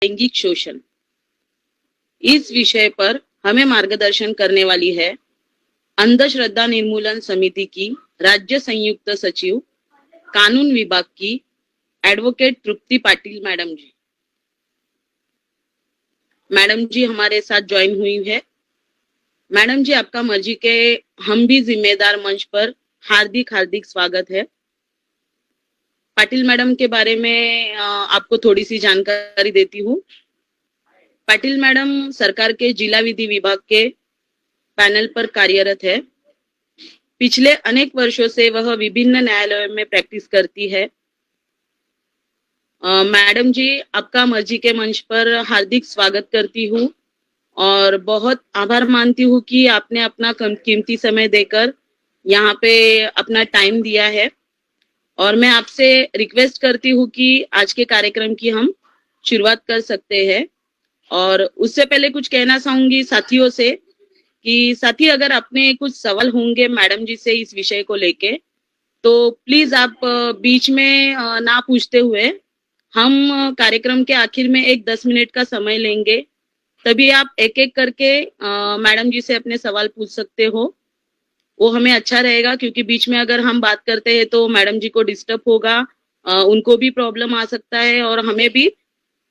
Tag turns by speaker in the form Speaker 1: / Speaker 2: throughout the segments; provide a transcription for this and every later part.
Speaker 1: लैंगिक शोषण। इस विषय पर हमें मार्गदर्शन करने वाली है अंधश्रद्धा निर्मूलन समिति की राज्य संयुक्त सचिव कानून विभाग की एडवोकेट तृप्ति पाटिल मैडम जी। मैडम जी हमारे साथ ज्वाइन हुई है। मैडम जी आपका मर्जी के हम भी जिम्मेदार मंच पर हार्दिक हार्दिक स्वागत है। पाटिल मैडम के बारे में आपको थोड़ी सी जानकारी देती हूँ। पाटिल मैडम सरकार के जिला विधि विभाग के पैनल पर कार्यरत है। पिछले अनेक वर्षों से वह विभिन्न न्यायालयों में प्रैक्टिस करती है। मैडम जी आपका मर्जी के मंच पर हार्दिक स्वागत करती हूँ और बहुत आभार मानती हूँ कि आपने अपना कीमती समय देकर यहाँ पे अपना टाइम दिया है। और मैं आपसे रिक्वेस्ट करती हूँ कि आज के कार्यक्रम की हम शुरुआत कर सकते हैं। और उससे पहले कुछ कहना चाहूंगी साथियों से कि साथी अगर आपने कुछ सवाल होंगे मैडम जी से इस विषय को लेके तो प्लीज आप बीच में ना पूछते हुए हम कार्यक्रम के आखिर में एक 10 मिनट का समय लेंगे, तभी आप एक एक करके मैडम जी से अपने सवाल पूछ सकते हो। वो हमें अच्छा रहेगा क्योंकि बीच में अगर हम बात करते हैं तो मैडम जी को डिस्टर्ब होगा, उनको भी प्रॉब्लम आ सकता है और हमें भी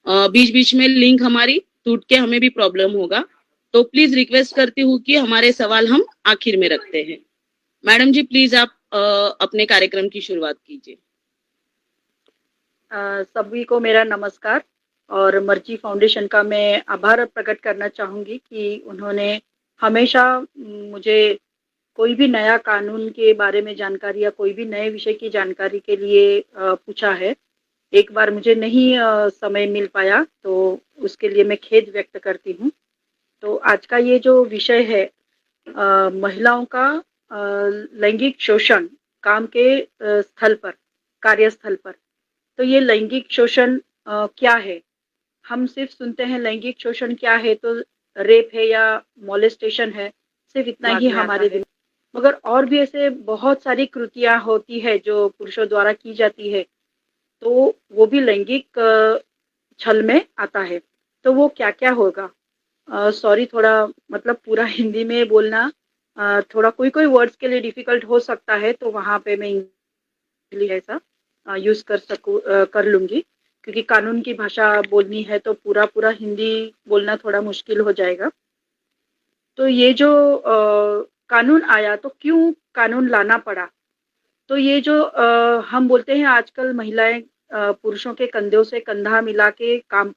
Speaker 1: बीच बीच में लिंक हमारी टूट के हमें भी प्रॉब्लम होगा। तो प्लीज रिक्वेस्ट करती हूँ कि हमारे सवाल हम आखिर में रखते हैं। मैडम जी प्लीज आप अपने कार्यक्रम की शुरुआत कीजिए।
Speaker 2: सभी को मेरा नमस्कार और मर्जी फाउंडेशन का मैं आभार प्रकट करना चाहूँगी कि उन्होंने हमेशा मुझे कोई भी नया कानून के बारे में जानकारी या कोई भी नए विषय की जानकारी के लिए पूछा है। एक बार मुझे नहीं समय मिल पाया तो उसके लिए मैं खेद व्यक्त करती हूँ। तो आज का ये जो विषय है महिलाओं का लैंगिक शोषण काम के स्थल पर, कार्यस्थल पर। तो ये लैंगिक शोषण क्या है? हम सिर्फ सुनते हैं लैंगिक शोषण क्या है तो रेप है या मोलेस्टेशन है, सिर्फ इतना ही हमारे दिमाग, मगर और भी ऐसे बहुत सारी कृतियां होती है जो पुरुषों द्वारा की जाती है, तो वो भी लैंगिक छल में आता है। तो वो क्या क्या होगा? सॉरी थोड़ा मतलब पूरा हिंदी में बोलना थोड़ा कोई कोई वर्ड्स के लिए डिफिकल्ट हो सकता है, तो वहाँ पे मैं इंग्लिश ऐसा यूज कर लूंगी क्योंकि कानून की भाषा बोलनी है तो पूरा पूरा हिंदी बोलना थोड़ा मुश्किल हो जाएगा। तो ये जो कानून आया तो क्यों कानून लाना पड़ा? तो ये जो हम बोलते हैं आजकल महिलाएं पुरुषों के कंधों से कंधा मिला के काम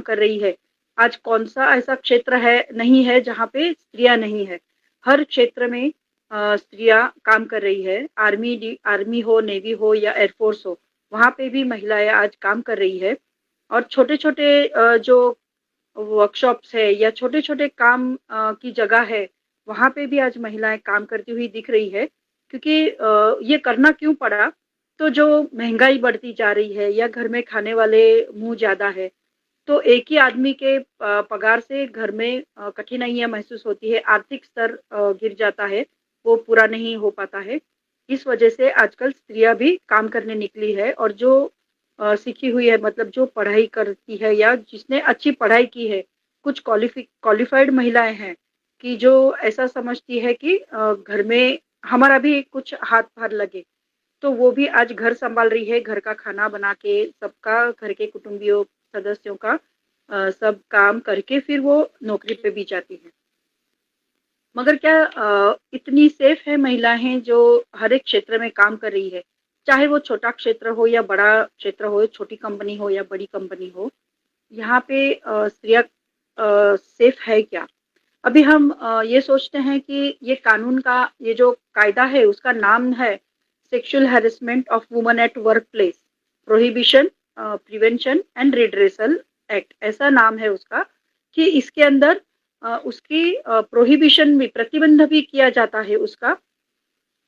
Speaker 2: कर रही है। आज कौन सा ऐसा क्षेत्र है नहीं है जहाँ पे स्त्रियां नहीं है? हर क्षेत्र में स्त्रियां काम कर रही है। आर्मी हो, नेवी हो या एयरफोर्स हो, वहाँ पे भी महिलाएं आज काम कर रही है। और छोटे छोटे जो वर्कशॉप्स है या छोटे छोटे काम की जगह है, वहाँ पे भी आज महिलाएं काम करती हुई दिख रही है। क्योंकि ये करना क्यों पड़ा? तो जो महंगाई बढ़ती जा रही है या घर में खाने वाले मुंह ज्यादा है, तो एक ही आदमी के पगार से घर में कठिनाइयां महसूस होती है, आर्थिक स्तर गिर जाता है, वो पूरा नहीं हो पाता है। इस वजह से आजकल स्त्रियां भी काम करने निकली है और जो सीखी हुई है, मतलब जो पढ़ाई करती है या जिसने अच्छी पढ़ाई की है, कुछ क्वालिफाइड महिलाएं हैं कि जो ऐसा समझती है कि घर में हमारा भी कुछ हाथ पार लगे, तो वो भी आज घर संभाल रही है, घर का खाना बना के सबका, घर के कुटुंबियों सदस्यों का सब काम करके फिर वो नौकरी पे भी जाती है। मगर क्या इतनी सेफ है महिलाएं जो हर एक क्षेत्र में काम कर रही है, चाहे वो छोटा क्षेत्र हो या बड़ा क्षेत्र हो, छोटी कंपनी हो या बड़ी कंपनी हो, यहाँ पे स्त्रियां सेफ है क्या? अभी हम ये सोचते हैं कि ये कानून का ये जो कायदा है उसका नाम है sexual harassment of woman at work place prohibition prevention and redressal act, ऐसा नाम है उसका। कि इसके अंदर उसकी प्रोहिबिशन भी, प्रतिबंध भी किया जाता है, उसका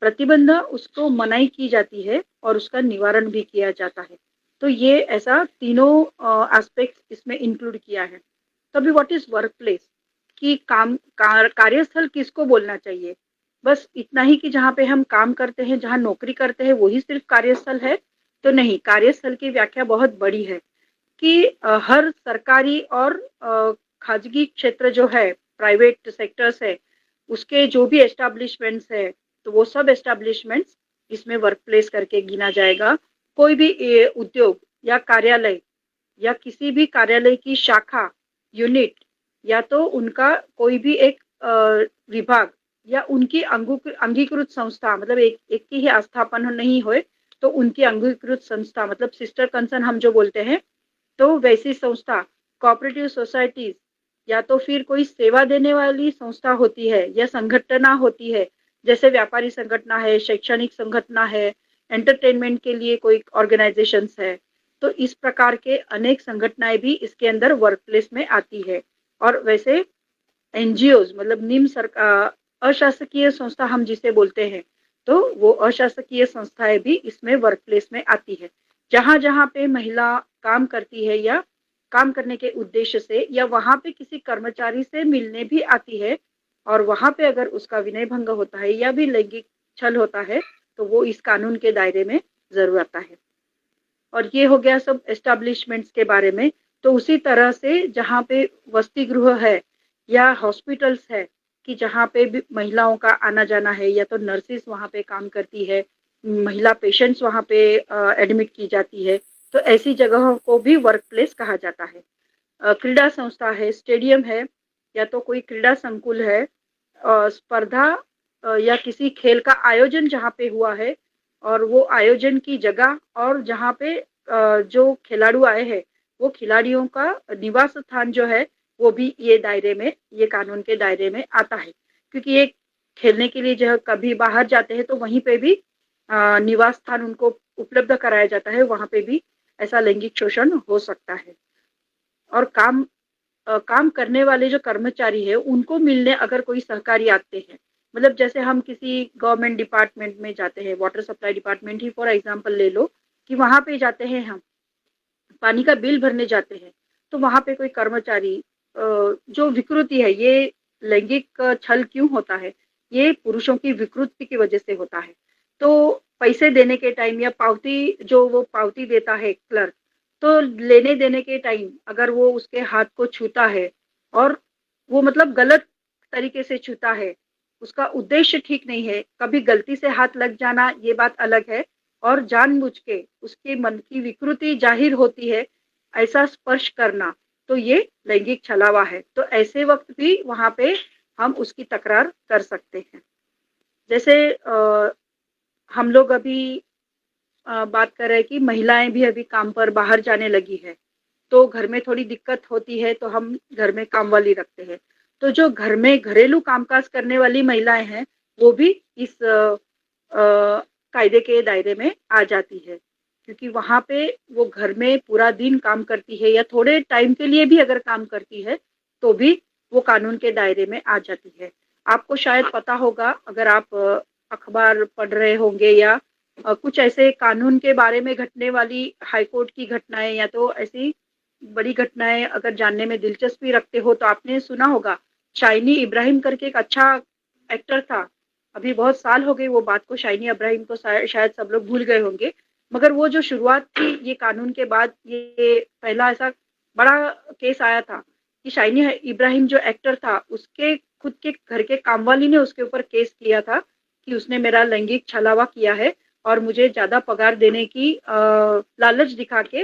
Speaker 2: प्रतिबंध, उसको मनाही की जाती है और उसका निवारण भी किया जाता है। तो ये ऐसा तीनों एस्पेक्ट इसमें इंक्लूड किया है। तभी व्हाट इज वर्क प्लेस कि कार्यस्थल किसको बोलना चाहिए? बस इतना ही कि जहाँ पे हम काम करते हैं, जहाँ नौकरी करते हैं, वही सिर्फ कार्यस्थल है? तो नहीं, कार्यस्थल की व्याख्या बहुत बड़ी है कि हर सरकारी और खाजगी क्षेत्र जो है, प्राइवेट सेक्टर्स है, उसके जो भी एस्टैब्लिशमेंट्स है, तो वो सब एस्टैब्लिशमेंट्स इसमें वर्क प्लेस करके गिना जाएगा। कोई भी उद्योग या कार्यालय या किसी भी कार्यालय की शाखा, यूनिट, या तो उनका कोई भी एक विभाग या उनकी अंगीकृत संस्था, मतलब एक की ही आस्थापन नहीं होए तो उनकी अंगीकृत संस्था, मतलब सिस्टर कंसर्न हम जो बोलते हैं, तो वैसी संस्था, कोऑपरेटिव सोसाइटीज, या तो फिर कोई सेवा देने वाली संस्था होती है या संगठना होती है, जैसे व्यापारी संगठना है, शैक्षणिक संगठना है, एंटरटेनमेंट के लिए कोई ऑर्गेनाइजेशंस है, तो इस प्रकार के अनेक संगठनाएं भी इसके अंदर वर्क प्लेस में आती है। और वैसे एनजीओज, मतलब निम्न सरकार, अशासकीय संस्था हम जिसे बोलते हैं, तो वो अशासकीय संस्थाएं भी इसमें वर्क प्लेस में आती है। जहां जहां पे महिला काम करती है या काम करने के उद्देश्य से, या वहां पे किसी कर्मचारी से मिलने भी आती है, और वहां पे अगर उसका विनय भंग होता है या भी लैंगिक छल होता है, तो वो इस कानून के दायरे में जरूर आता है। और ये हो गया सब एस्टैब्लिशमेंट्स के बारे में। तो उसी तरह से जहाँ पे वसति गृह है या हॉस्पिटल्स है, कि जहाँ पे भी महिलाओं का आना जाना है, या तो नर्सिस वहाँ पे काम करती है, महिला पेशेंट्स वहाँ पे एडमिट की जाती है, तो ऐसी जगहों को भी वर्क प्लेस कहा जाता है। क्रीड़ा संस्था है, स्टेडियम है, या तो कोई क्रीड़ा संकुल है, स्पर्धा या किसी खेल का आयोजन जहाँ पे हुआ है, और वो आयोजन की जगह और जहाँ पे जो खिलाड़ू आए हैं, वो खिलाड़ियों का निवास स्थान जो है, वो भी ये दायरे में, ये कानून के दायरे में आता है। क्योंकि ये खेलने के लिए जब कभी बाहर जाते हैं तो वहीं पे भी निवास स्थान उनको उपलब्ध कराया जाता है, वहां पे भी ऐसा लैंगिक शोषण हो सकता है। और काम करने वाले जो कर्मचारी है, उनको मिलने अगर कोई सहकारी आते हैं, मतलब जैसे हम किसी गवर्नमेंट डिपार्टमेंट में जाते हैं, water supply department he for example ले लो, कि वहां पे जाते हैं, हम पानी का बिल भरने जाते हैं, तो वहां पे कोई कर्मचारी जो विकृति है, ये लैंगिक छल क्यों होता है, ये पुरुषों की विकृति की वजह से होता है। तो पैसे देने के टाइम या पावती, जो वो पावती देता है क्लर्क, तो लेने देने के टाइम अगर वो उसके हाथ को छूता है, और वो मतलब गलत तरीके से छूता है, उसका उद्देश्य ठीक नहीं है, कभी गलती से हाथ लग जाना ये बात अलग है, और जानबूझ के उसके मन की विकृति जाहिर होती है, ऐसा स्पर्श करना, तो ये लैंगिक छलावा है। तो ऐसे वक्त भी वहां पे हम उसकी तकरार कर सकते हैं। जैसे हम लोग अभी बात कर रहे हैं कि महिलाएं भी अभी काम पर बाहर जाने लगी है, तो घर में थोड़ी दिक्कत होती है, तो हम घर में काम वाली रखते हैं। तो जो घर में घरेलू कामकाज करने वाली महिलाएं हैं, वो भी इस कायदे के दायरे में आ जाती है, क्योंकि वहां पे वो घर में पूरा दिन काम करती है, या थोड़े टाइम के लिए भी अगर काम करती है, तो भी वो कानून के दायरे में आ जाती है। आपको शायद पता होगा, अगर आप अखबार पढ़ रहे होंगे, या कुछ ऐसे कानून के बारे में घटने वाली हाईकोर्ट की घटनाएं, या तो ऐसी बड़ी घटनाएं अगर जानने में दिलचस्पी रखते हो, तो आपने सुना होगा, शाइनी इब्राहिम करके एक अच्छा एक्टर था, अभी बहुत साल हो गए वो बात को, शाइनी इब्राहिम को शायद सब लोग भूल गए होंगे, मगर वो जो शुरुआत थी ये कानून के बाद, ये पहला ऐसा बड़ा केस आया था कि शाइनी इब्राहिम जो एक्टर था, उसके खुद के घर के कामवाली ने उसके ऊपर केस किया था कि उसने मेरा लैंगिक छलावा किया है, और मुझे ज्यादा पगार देने की लालच दिखा के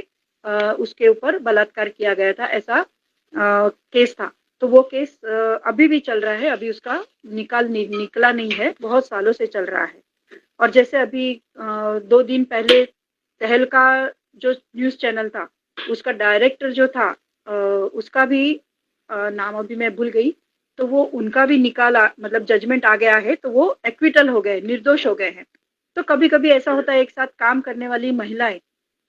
Speaker 2: उसके ऊपर बलात्कार किया गया था, ऐसा केस था। तो वो केस अभी भी चल रहा है, अभी उसका निकला नहीं है, बहुत सालों से चल रहा है। और जैसे अभी 2 दिन पहले टहल का जो न्यूज चैनल था, उसका डायरेक्टर जो था, उसका भी नाम अभी मैं भूल गई, तो वो उनका भी निकाला, मतलब जजमेंट आ गया है, तो वो एक्विटल हो गए, निर्दोष हो गए हैं। तो कभी कभी ऐसा होता है, एक साथ काम करने वाली महिलाएं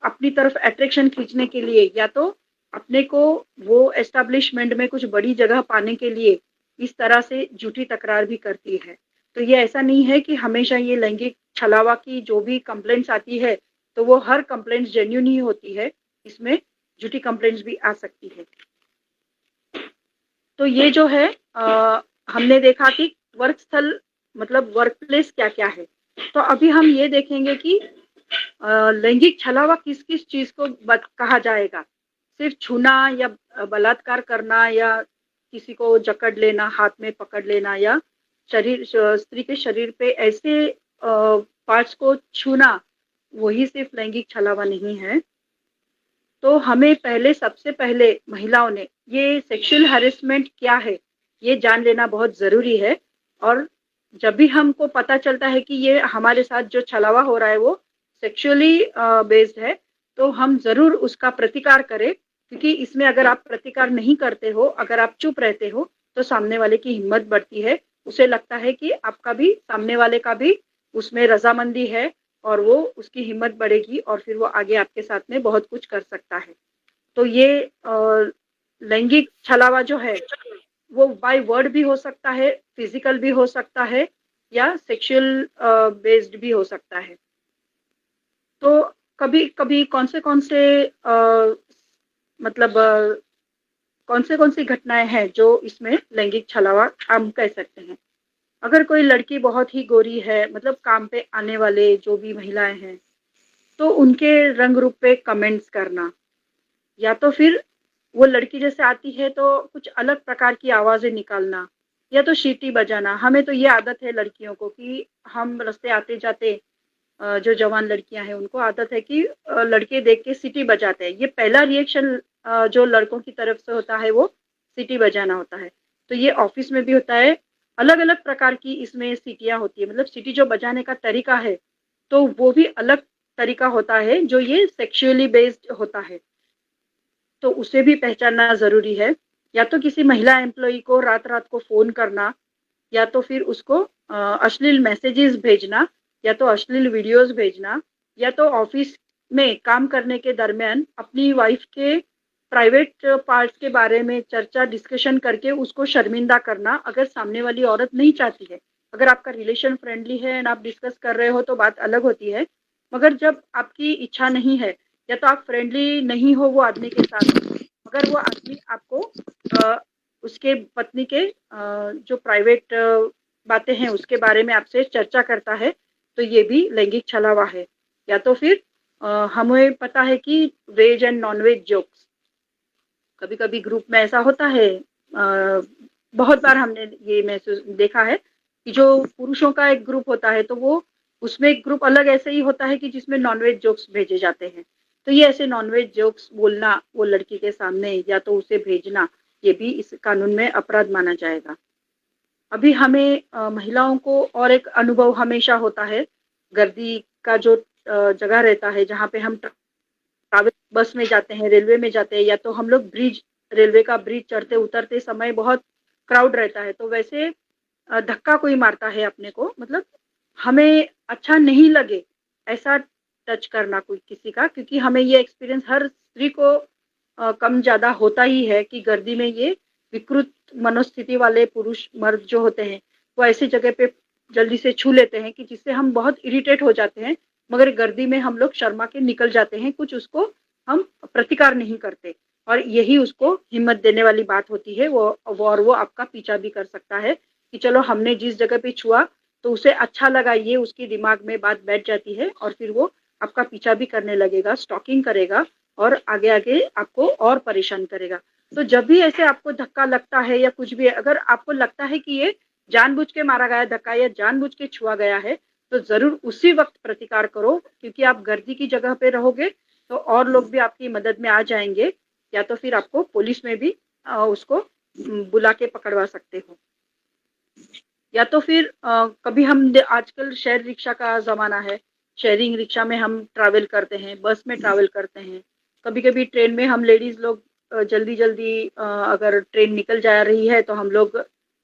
Speaker 2: अपनी तरफ अट्रैक्शन खींचने के लिए, या तो अपने को वो एस्टैब्लिशमेंट में कुछ बड़ी जगह पाने के लिए इस तरह से झूठी तकरार भी करती है। तो ये ऐसा नहीं है कि हमेशा ये लैंगिक छलावा की जो भी कंप्लेंट्स आती है, तो वो हर कंप्लेंट्स जेन्युइन ही होती है, इसमें झूठी कंप्लेंट्स भी आ सकती है। तो ये जो है हमने देखा कि वर्क स्थल, मतलब वर्क प्लेस क्या क्या है। तो अभी हम ये देखेंगे कि लैंगिक छलावा किस किस चीज को कहा जाएगा। सिर्फ छूना या बलात्कार करना या किसी को जकड़ लेना, हाथ में पकड़ लेना या स्त्री के शरीर पे ऐसे पार्ट्स को छूना, वही सिर्फ लैंगिक छलावा नहीं है। तो हमें सबसे पहले महिलाओं ने ये सेक्सुअल हैरेसमेंट क्या है ये जान लेना बहुत ज़रूरी है। और जब भी हमको पता चलता है कि ये हमारे साथ जो छलावा हो रहा है वो सेक्सुअली बेस्ड है, तो हम ज़रूर उसका प्रतिकार करें, क्योंकि इसमें अगर आप प्रतिकार नहीं करते हो, अगर आप चुप रहते हो, तो सामने वाले की हिम्मत बढ़ती है। उसे लगता है कि आपका भी, सामने वाले का भी उसमें रजामंदी है और वो उसकी हिम्मत बढ़ेगी और फिर वो आगे आपके साथ में बहुत कुछ कर सकता है। तो ये लैंगिक छलावा जो है वो बाय वर्ड भी हो सकता है, फिजिकल भी हो सकता है या सेक्सुअल बेस्ड भी हो सकता है। तो कभी कभी कौन से मतलब कौन सी घटनाएं हैं जो इसमें लैंगिक छलावा हम कह सकते हैं। अगर कोई लड़की बहुत ही गोरी है, मतलब काम पे आने वाले जो भी महिलाएं हैं, तो उनके रंग रूप पे कमेंट्स करना, या तो फिर वो लड़की जैसे आती है तो कुछ अलग प्रकार की आवाजें निकालना, या तो सीटी बजाना। हमें तो ये आदत है लड़कियों को कि हम रास्ते आते जाते जो जवान लड़कियां हैं उनको आदत है कि लड़के देख के सीटी बजाते हैं। ये पहला रिएक्शन जो लड़कों की तरफ से होता है वो सीटी बजाना होता है। तो ये ऑफिस में भी होता है, अलग अलग प्रकार की इसमें सीटियां होती है। मतलब सीटी जो बजाने का तरीका है तो वो भी अलग तरीका होता है जो ये सेक्सुअली बेस्ड होता है, तो उसे भी पहचानना जरूरी है। या तो किसी महिला एम्प्लॉय को रात रात को फोन करना, या तो फिर उसको अश्लील मैसेजेस भेजना, या तो अश्लील वीडियोस भेजना, या तो ऑफिस में काम करने के दरमियान अपनी वाइफ के प्राइवेट पार्ट्स के बारे में चर्चा डिस्कशन करके उसको शर्मिंदा करना, अगर सामने वाली औरत नहीं चाहती है। अगर आपका रिलेशन फ्रेंडली है एंड आप डिस्कस कर रहे हो तो बात अलग होती है, मगर जब आपकी इच्छा नहीं है या तो आप फ्रेंडली नहीं हो वो आदमी के साथ, अगर वो आदमी आपको उसके पत्नी के जो प्राइवेट बातें हैं उसके बारे में आपसे चर्चा करता है, तो ये भी लैंगिक छलावा है। या तो फिर हमें पता है कि veg and non veg jokes कभी कभी ग्रुप में ऐसा होता है, बहुत बार हमने ये महसूस देखा है कि जो पुरुषों का एक ग्रुप होता है तो वो उसमें एक ग्रुप अलग ऐसे ही होता है कि जिसमें नॉनवेज जोक्स भेजे जाते हैं। तो ये ऐसे नॉनवेज जोक्स बोलना वो लड़की के सामने या तो उसे भेजना, ये भी इस कानून में अपराध माना जाएगा। अभी हमें महिलाओं को और एक अनुभव हमेशा होता है, गर्दी का जो जगह रहता है जहाँ पे हम ट्रैवल बस में जाते हैं, रेलवे में जाते हैं, या तो हम लोग रेलवे का ब्रिज चढ़ते उतरते समय बहुत क्राउड रहता है, तो वैसे धक्का कोई मारता है अपने को, मतलब हमें अच्छा नहीं लगे ऐसा टच करना कोई किसी का, क्योंकि हमें ये एक्सपीरियंस हर स्त्री को कम ज्यादा होता ही है कि गर्दी में ये विकृत मनोस्थिति वाले पुरुष मर्द जो होते हैं वो ऐसी जगह पे जल्दी से छू लेते हैं कि जिससे हम बहुत इरिटेट हो जाते हैं, मगर गर्दी में हम लोग शर्मा के निकल जाते हैं, कुछ उसको हम प्रतिकार नहीं करते। और यही उसको हिम्मत देने वाली बात होती है, वो आपका पीछा भी कर सकता है कि चलो हमने जिस जगह पे छुआ तो उसे अच्छा लगा, ये उसके दिमाग में बात बैठ जाती है और फिर वो आपका पीछा भी करने लगेगा, स्टॉकिंग करेगा और आगे आगे आपको और परेशान करेगा। तो जब भी ऐसे आपको धक्का लगता है या कुछ भी, अगर आपको लगता है कि ये जानबूझ के मारा गया धक्का या जानबूझ के छुआ गया है, तो जरूर उसी वक्त प्रतिकार करो, क्योंकि आप गर्दी की जगह पे रहोगे तो और लोग भी आपकी मदद में आ जाएंगे, या तो फिर आपको पुलिस में भी उसको बुला के पकड़वा सकते हो। या तो फिर कभी हम आजकल शेयर रिक्शा का जमाना है, शेयरिंग रिक्शा में हम ट्रैवल करते हैं, बस में ट्रैवल करते हैं, कभी कभी ट्रेन में हम लेडीज लोग जल्दी जल्दी अगर ट्रेन निकल जा रही है तो हम लोग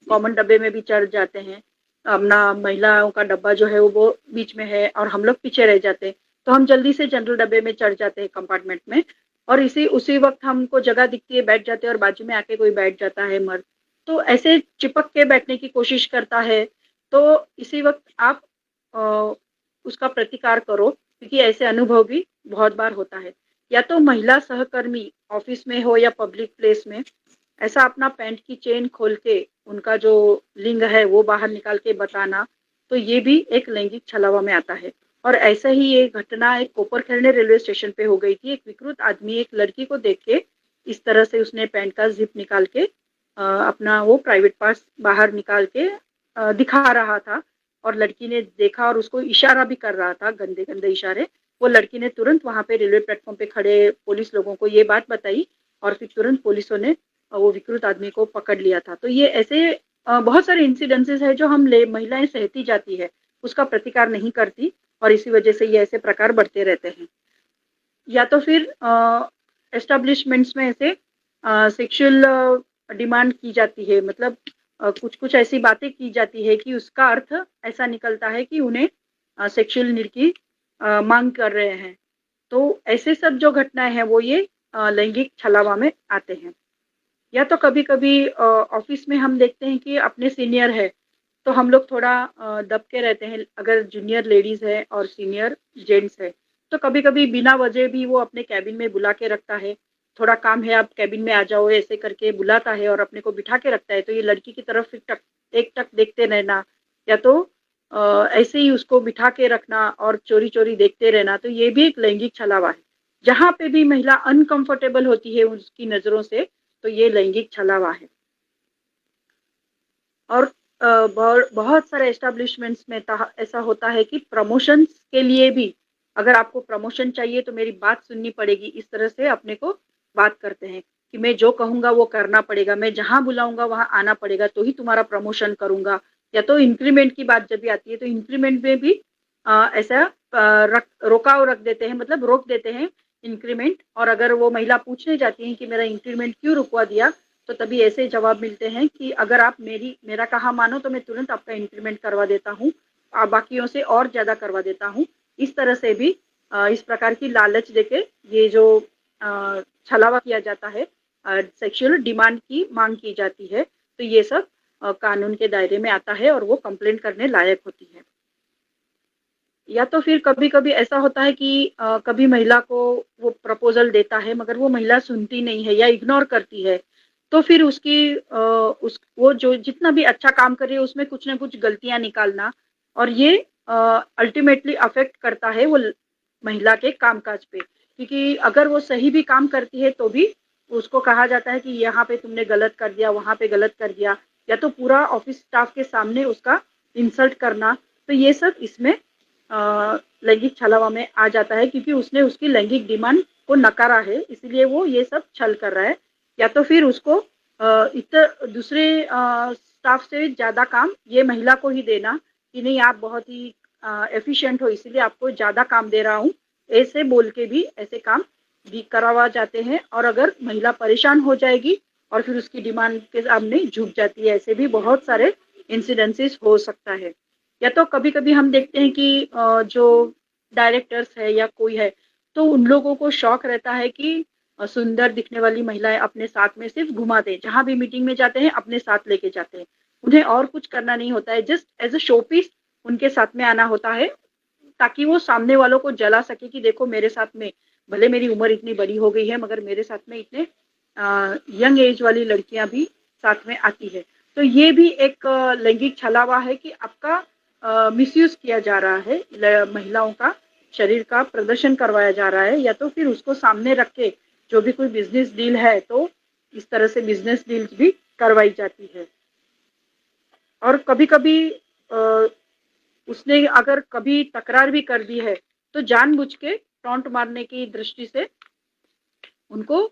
Speaker 2: कॉमन डब्बे में भी चढ़ जाते हैं। अपना महिलाओं का डब्बा जो है वो बीच में है और हम लोग पीछे रह जाते हैं, तो हम जल्दी से जनरल डब्बे में चढ़ जाते हैं कंपार्टमेंट में, और उसी वक्त हमको जगह दिखती है बैठ जाते हैं और बाजू में आके कोई बैठ जाता है मर्द, तो ऐसे चिपक के बैठने की कोशिश करता है। तो इसी वक्त आप उसका प्रतिकार करो, क्योंकि ऐसे अनुभव भी बहुत बार होता है। या तो महिला सहकर्मी ऑफिस में हो या पब्लिक प्लेस में ऐसा अपना पैंट की चेन खोल के उनका जो लिंग है वो बाहर निकाल के बताना, तो ये भी एक लैंगिक छलावा में आता है। और ऐसा ही एक घटना एक कोपरखेरणे रेलवे स्टेशन पे हो गई थी। एक विकृत आदमी एक लड़की को देख के इस तरह से उसने पैंट का जिप निकाल के अपना वो प्राइवेट पार्ट्स बाहर निकाल के दिखा रहा था और लड़की ने देखा और उसको इशारा भी कर रहा था, गंदे गंदे इशारे। वो लड़की ने तुरंत वहां पे रेलवे प्लेटफॉर्म पे खड़े पुलिस लोगों को ये बात बताई और फिर तुरंत पुलिसों ने वो विकृत आदमी को पकड़ लिया था। तो ये ऐसे बहुत सारे इंसिडेंसेस है जो हम महिलाएं सहती जाती है, उसका प्रतिकार नहीं करती और इसी वजह से ये ऐसे प्रकार बढ़ते रहते हैं। या तो फिर एस्टेब्लिशमेंट्स में ऐसे सेक्सुअल डिमांड की जाती है, मतलब कुछ कुछ ऐसी बातें की जाती है कि उसका अर्थ ऐसा निकलता है कि उन्हें सेक्सुअल नीड की मांग कर रहे हैं। तो ऐसे सब जो घटनाएं हैं वो ये लैंगिक छलावा में आते हैं। या तो कभी कभी ऑफिस में हम देखते हैं कि अपने सीनियर है तो हम लोग थोड़ा दब के रहते हैं, अगर जूनियर लेडीज है और सीनियर जेंट्स है तो कभी कभी बिना वजह भी वो अपने कैबिन में बुला के रखता है, थोड़ा काम है आप कैबिन में आ जाओ ऐसे करके बुलाता है और अपने को बिठा के रखता है। तो ये लड़की की तरफ फिर एक टक देखते रहना या तो ऐसे ही उसको बिठा के रखना और चोरी चोरी देखते रहना, तो ये भी एक लैंगिक छलावा है। जहां पे भी महिला अनकंफर्टेबल होती है उसकी नजरों से तो ये लैंगिक छलावा है। और बहुत सारे एस्टेब्लिशमेंट्स में ऐसा होता है कि प्रमोशंस के लिए भी अगर आपको प्रमोशन चाहिए तो मेरी बात सुननी पड़ेगी, इस तरह से अपने को बात करते हैं कि मैं जो कहूंगा वो करना पड़ेगा, मैं जहां बुलाऊंगा वहां आना पड़ेगा तो ही तुम्हारा प्रमोशन करूंगा। या तो इंक्रीमेंट की बात जब भी आती है तो इंक्रीमेंट में भी ऐसा रोकाव रख देते हैं, मतलब रोक देते हैं इंक्रीमेंट। और अगर वो महिला पूछने जाती है कि मेरा इंक्रीमेंट क्यों रुकवा दिया तो तभी ऐसे जवाब मिलते हैं कि अगर आप मेरा कहा मानो तो मैं तुरंत आपका इंक्रीमेंट करवा देता हूँ, बाकियों से और ज्यादा करवा देता हूँ। इस तरह से भी इस प्रकार की लालच देके ये जो छलावा किया जाता है, सेक्सुअल डिमांड की मांग की जाती है, तो ये सब कानून के दायरे में आता है और वो कंप्लेंट करने लायक होती है। या तो फिर कभी कभी ऐसा होता है कि कभी महिला को वो प्रपोजल देता है मगर वो महिला सुनती नहीं है या इग्नोर करती है, तो फिर उसकी वो जो जितना भी अच्छा काम करे उसमें कुछ ना कुछ गलतियां निकालना और ये अल्टीमेटली अफेक्ट करता है वो महिला के कामकाज पे। क्योंकि अगर वो सही भी काम करती है तो भी उसको कहा जाता है कि यहाँ पे तुमने गलत कर दिया, वहां पे गलत कर दिया, या तो पूरा ऑफिस स्टाफ के सामने उसका इंसल्ट करना। तो ये सब इसमें लैंगिक छलावा में आ जाता है क्योंकि उसने उसकी लैंगिक डिमांड को नकारा है, इसलिए वो ये सब छल कर रहा है। या तो फिर उसको दूसरे स्टाफ से ज्यादा काम ये महिला को ही देना कि नहीं आप बहुत ही एफिशिएंट हो इसलिए आपको ज्यादा काम दे रहा हूँ, ऐसे बोल के भी ऐसे काम भी करवा जाते हैं। और अगर महिला परेशान हो जाएगी और फिर उसकी डिमांड के सामने झुक जाती है, ऐसे भी बहुत सारे इंसिडेंसेस हो सकता है। या तो कभी कभी हम देखते हैं कि जो डायरेक्टर्स है या कोई है तो उन लोगों को शौक रहता है कि सुंदर दिखने वाली महिलाएं अपने साथ में सिर्फ घुमाते, जहां भी मीटिंग में जाते हैं अपने साथ लेके जाते हैं, उन्हें और कुछ करना नहीं होता है, just as a showpiece उनके साथ में आना होता है ताकि वो सामने वालों को जला सके कि देखो मेरे साथ में भले मेरी उम्र इतनी बड़ी हो गई है मगर मेरे साथ में इतने यंग एज वाली लड़कियां भी साथ में आती है। तो ये भी एक लैंगिक छलावा है कि आपका मिसयूज किया जा रहा है, महिलाओं का शरीर का प्रदर्शन करवाया जा रहा है, या तो फिर उसको सामने रख के जो भी कोई बिजनेस डील है तो इस तरह से बिजनेस डील्स भी करवाई जाती है। और कभी कभी उसने अगर कभी तकरार भी कर दी है तो जानबूझ के टॉन्ट मारने की दृष्टि से उनको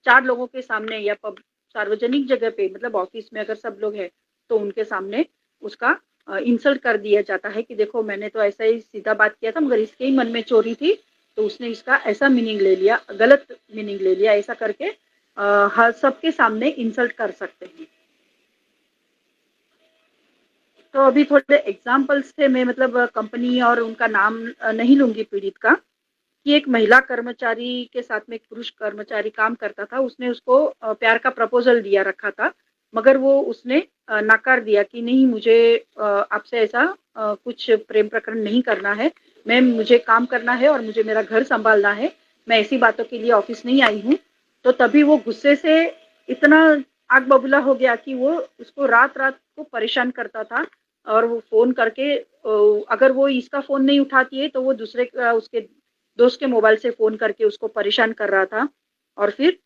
Speaker 2: 4 लोगों के सामने या सार्वजनिक जगह पे, मतलब ऑफिस में अगर सब लोग हैं तो उनके सामने उसका इंसल्ट कर दिया जाता है कि देखो मैंने तो ऐसा ही सीधा बात किया था मगर इसके ही मन में चोरी थी तो उसने इसका ऐसा मीनिंग ले लिया, गलत मीनिंग ले लिया, ऐसा करके हर सबके सामने इंसल्ट कर सकते हैं। तो अभी थोड़े एग्जाम्पल्स थे, मैं मतलब कंपनी और उनका नाम नहीं लूंगी पीड़ित का, कि एक महिला कर्मचारी के साथ में एक पुरुष कर्मचारी काम करता था, उसने उसको प्यार का प्रपोजल दिया रखा था मगर वो उसने नकार दिया कि नहीं मुझे आपसे ऐसा कुछ प्रेम प्रकरण नहीं करना है, मुझे काम करना है और मुझे मेरा घर संभालना है, मैं ऐसी बातों के लिए ऑफिस नहीं आई हूँ। तो तभी वो गुस्से से इतना आग बबूला हो गया कि वो उसको रात रात को परेशान करता था और वो फोन करके अगर वो इसका फोन नहीं उठाती है तो वो दूसरे उसके दोस्त के मोबाइल से फोन करके उसको परेशान कर रहा था। और फिर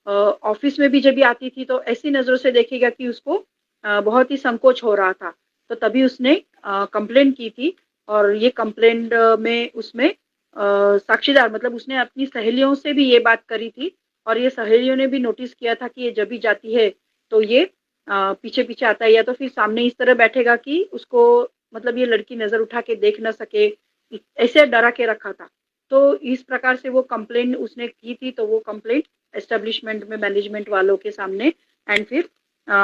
Speaker 2: ऑफिस में भी जब भी आती थी तो ऐसी नज़रों से देखेगा कि उसको बहुत ही संकोच हो रहा था। तो तभी उसने कंप्लेंट की थी और ये कंप्लेंट में उसमें साक्षीदार मतलब उसने अपनी सहेलियों से भी ये बात करी थी और ये सहेलियों ने भी नोटिस किया था कि ये जब भी जाती है तो ये पीछे पीछे आता है या तो फिर सामने इस तरह बैठेगा कि उसको मतलब ये लड़की नजर उठा के देख ना सके, ऐसे डरा के रखा था। तो इस प्रकार से वो कंप्लेंट उसने की थी, तो वो कंप्लेंट एस्टेब्लिशमेंट में मैनेजमेंट वालों के सामने एंड फिर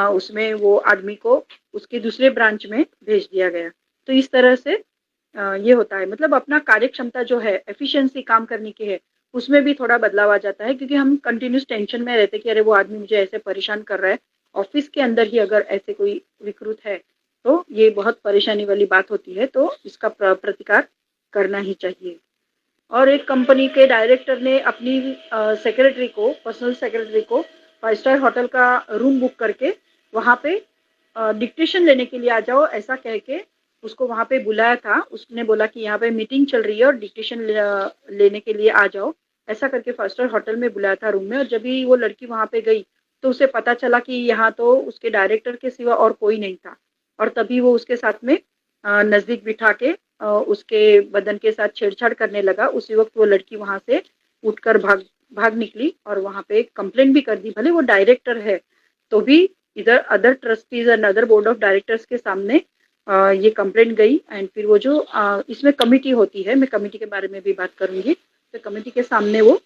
Speaker 2: उसमें वो आदमी को उसके दूसरे ब्रांच में भेज दिया गया। तो इस तरह से ये होता है, मतलब अपना कार्य क्षमता जो है, एफिशिएंसी काम करने की है, उसमें भी थोड़ा बदलाव आ जाता है क्योंकि हम कंटिन्यूस टेंशन में रहते कि अरे वो आदमी मुझे ऐसे परेशान कर रहा है। ऑफिस के अंदर ही अगर ऐसे कोई विकृत है तो ये बहुत परेशानी वाली बात होती है, तो इसका प्रतिकार करना ही चाहिए। और एक कंपनी के डायरेक्टर ने अपनी सेक्रेटरी को, पर्सनल सेक्रेटरी को 5 स्टार होटल का रूम बुक करके वहाँ पे डिक्टेशन लेने के लिए आ जाओ ऐसा कह के उसको वहाँ पे बुलाया था। उसने बोला कि यहाँ पे मीटिंग चल रही है और डिक्टेशन लेने के लिए आ जाओ, ऐसा करके 5 स्टार होटल में बुलाया था रूम में। और जब भी वो लड़की वहाँ पे गई तो उसे पता चला कि यहाँ तो उसके डायरेक्टर के सिवा और कोई नहीं था और तभी वो उसके साथ में नज़दीक बिठा के उसके बदन के साथ छेड़छाड़ करने लगा। उसी वक्त वो लड़की वहाँ से उठकर भाग निकली और वहाँ पे कंप्लेंट भी कर दी। भले वो डायरेक्टर है तो भी इधर other trustees and other board of directors के सामने ये कंप्लेंट गई एंड फिर वो जो इसमें कमिटी होती है, मैं कमिटी के बारे में भी बात करूंगी, तो कमिटी के सामने वो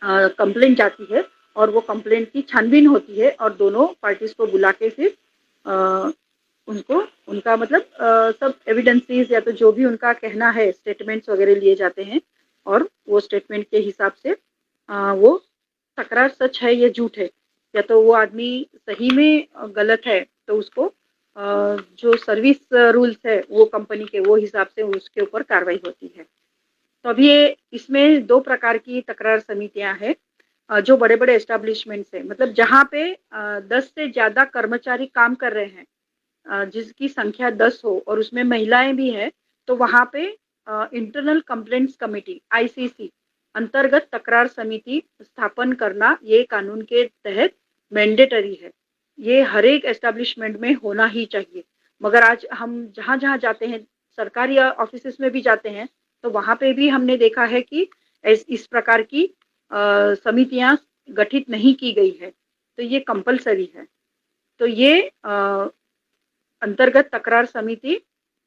Speaker 2: कंप्लेंट जाती है और वो कंप्लेंट की छानबीन होती है और दोनों पार्टीज को बुला के फिर उनको उनका मतलब सब एविडेंसेस या तो जो भी उनका कहना है, स्टेटमेंट्स वगैरह लिए जाते हैं और वो स्टेटमेंट के हिसाब से वो तकरार सच है या झूठ है, या तो वो आदमी सही में गलत है तो उसको जो सर्विस रूल्स है वो कंपनी के, वो हिसाब से उसके ऊपर कार्रवाई होती है। तो अभी ये इसमें 2 प्रकार की तकरार समितियां हैं जो बड़े बड़े एस्टेब्लिशमेंट्स है, मतलब जहाँ पे 10 से ज़्यादा कर्मचारी काम कर रहे हैं, जिसकी संख्या 10 हो और उसमें महिलाएं भी हैं, तो वहाँ पे इंटरनल कंप्लेंट्स कमेटी आईसीसी अंतर्गत तकरार समिति स्थापन करना ये कानून के तहत मैंडेटरी है। ये हर एक एस्टेब्लिशमेंट में होना ही चाहिए। मगर आज हम जहाँ जहाँ जाते हैं, सरकारी ऑफिस में भी जाते हैं, तो वहाँ पे भी हमने देखा है कि इस प्रकार की समितियां गठित नहीं की गई है, तो ये कंपलसरी है। तो ये अंतर्गत तकरार समिति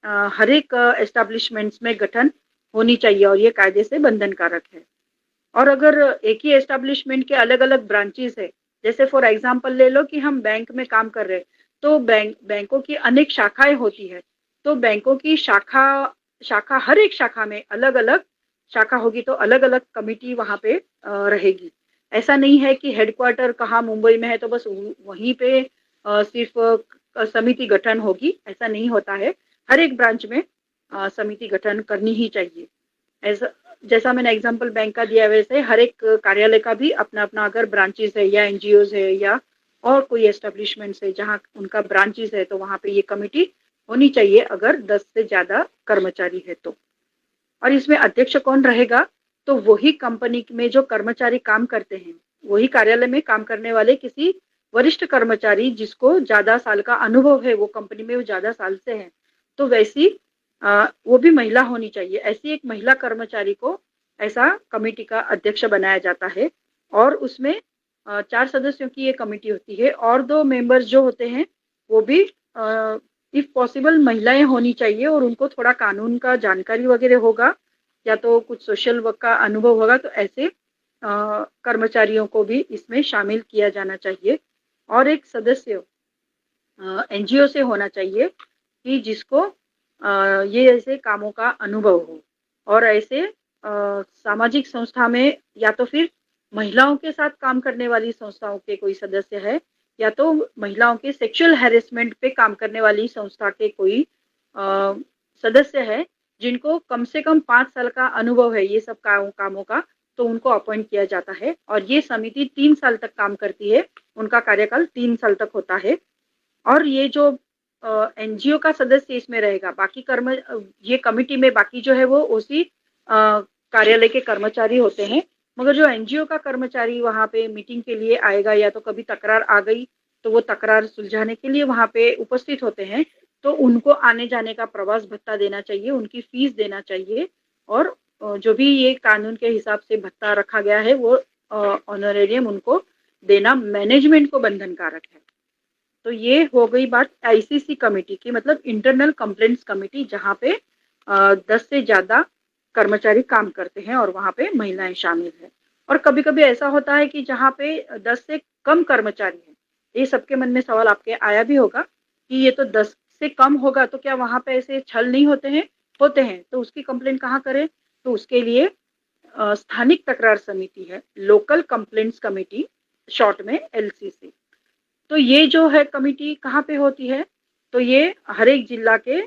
Speaker 2: हर एक एस्टेब्लिशमेंट्स में गठन होनी चाहिए और ये कायदे से बंधनकारक है। और अगर एक ही एस्टेब्लिशमेंट के अलग अलग ब्रांचेस है, जैसे फॉर एग्जांपल ले लो कि हम बैंक में काम कर रहे हैं, तो बैंकों की अनेक शाखाएं होती है, तो बैंकों की शाखा हर एक शाखा में अलग अलग शाखा होगी, तो अलग अलग कमिटी वहाँ पे रहेगी। ऐसा नहीं है कि हेडक्वार्टर कहाँ मुंबई में है तो बस वहीं पे सिर्फ समिति गठन होगी, ऐसा नहीं होता है। हर एक ब्रांच में समिति गठन करनी ही चाहिए। ऐसा जैसा मैंने एग्जांपल बैंक का दिया, वैसे हर एक कार्यालय का भी अपना अपना अगर ब्रांचेस है या एनजीओज है या और कोई एस्टेब्लिशमेंट्स है जहाँ उनका ब्रांचेस है, तो वहाँ पे ये कमिटी होनी चाहिए अगर 10 से ज़्यादा कर्मचारी है तो। और इसमें अध्यक्ष कौन रहेगा, तो वही कंपनी में जो कर्मचारी काम करते हैं, वही कार्यालय में काम करने वाले किसी वरिष्ठ कर्मचारी जिसको ज़्यादा साल का अनुभव है, वो कंपनी में वो ज़्यादा साल से है, तो वैसी वो भी महिला होनी चाहिए। ऐसी एक महिला कर्मचारी को ऐसा कमेटी का अध्यक्ष बनाया जाता है और उसमें 4 सदस्यों की ये कमेटी होती है और 2 मेंबर्स जो होते हैं वो भी इफ पॉसिबल महिलाएं होनी चाहिए और उनको थोड़ा कानून का जानकारी वगैरह होगा या तो कुछ सोशल वर्क का अनुभव होगा, तो ऐसे कर्मचारियों को भी इसमें शामिल किया जाना चाहिए। और एक सदस्य एनजीओ से होना चाहिए कि जिसको ये ऐसे कामों का अनुभव हो और ऐसे सामाजिक संस्था में या तो फिर महिलाओं के साथ काम करने वाली संस्थाओं के कोई सदस्य है या तो महिलाओं के सेक्सुअल हैरेसमेंट पे काम करने वाली संस्था के कोई सदस्य है जिनको कम से कम 5 साल का अनुभव है ये सब कामों का, तो उनको अपॉइंट किया जाता है और ये समिति 3 साल तक काम करती है, उनका कार्यकाल 3 साल तक होता है। और ये जो एनजीओ का सदस्य इसमें रहेगा, बाकी ये कमिटी में बाकी जो है वो उसी कार्यालय के कर्मचारी होते हैं मगर जो एनजीओ का कर्मचारी वहाँ पे मीटिंग के लिए आएगा या तो कभी तकरार आ गई तो वो तकरार सुलझाने के लिए वहाँ पे उपस्थित होते हैं, तो उनको आने जाने का प्रवास भत्ता देना चाहिए, उनकी फीस देना चाहिए और जो भी ये कानून के हिसाब से भत्ता रखा गया है वो ऑनरेरियम उनको देना मैनेजमेंट को बंधनकारक है। तो ये हो गई बात आईसीसी कमेटी की, मतलब इंटरनल कंप्लेंट्स कमेटी, जहाँ पे 10 से ज्यादा कर्मचारी काम करते हैं और वहाँ पे महिलाएं शामिल हैं। और कभी कभी ऐसा होता है कि जहाँ पे 10 से कम कर्मचारी हैं, ये सबके मन में सवाल आपके आया भी होगा कि ये तो 10 से कम होगा तो क्या वहाँ पे ऐसे छल नहीं होते हैं? होते हैं। तो उसकी कंप्लेंट कहाँ करें? तो उसके लिए स्थानिक तकरार समिति है, लोकल कंप्लेंट्स कमेटी, शॉर्ट में एलसीसी। तो ये जो है कमेटी कहाँ पे होती है? तो ये हर एक जिला के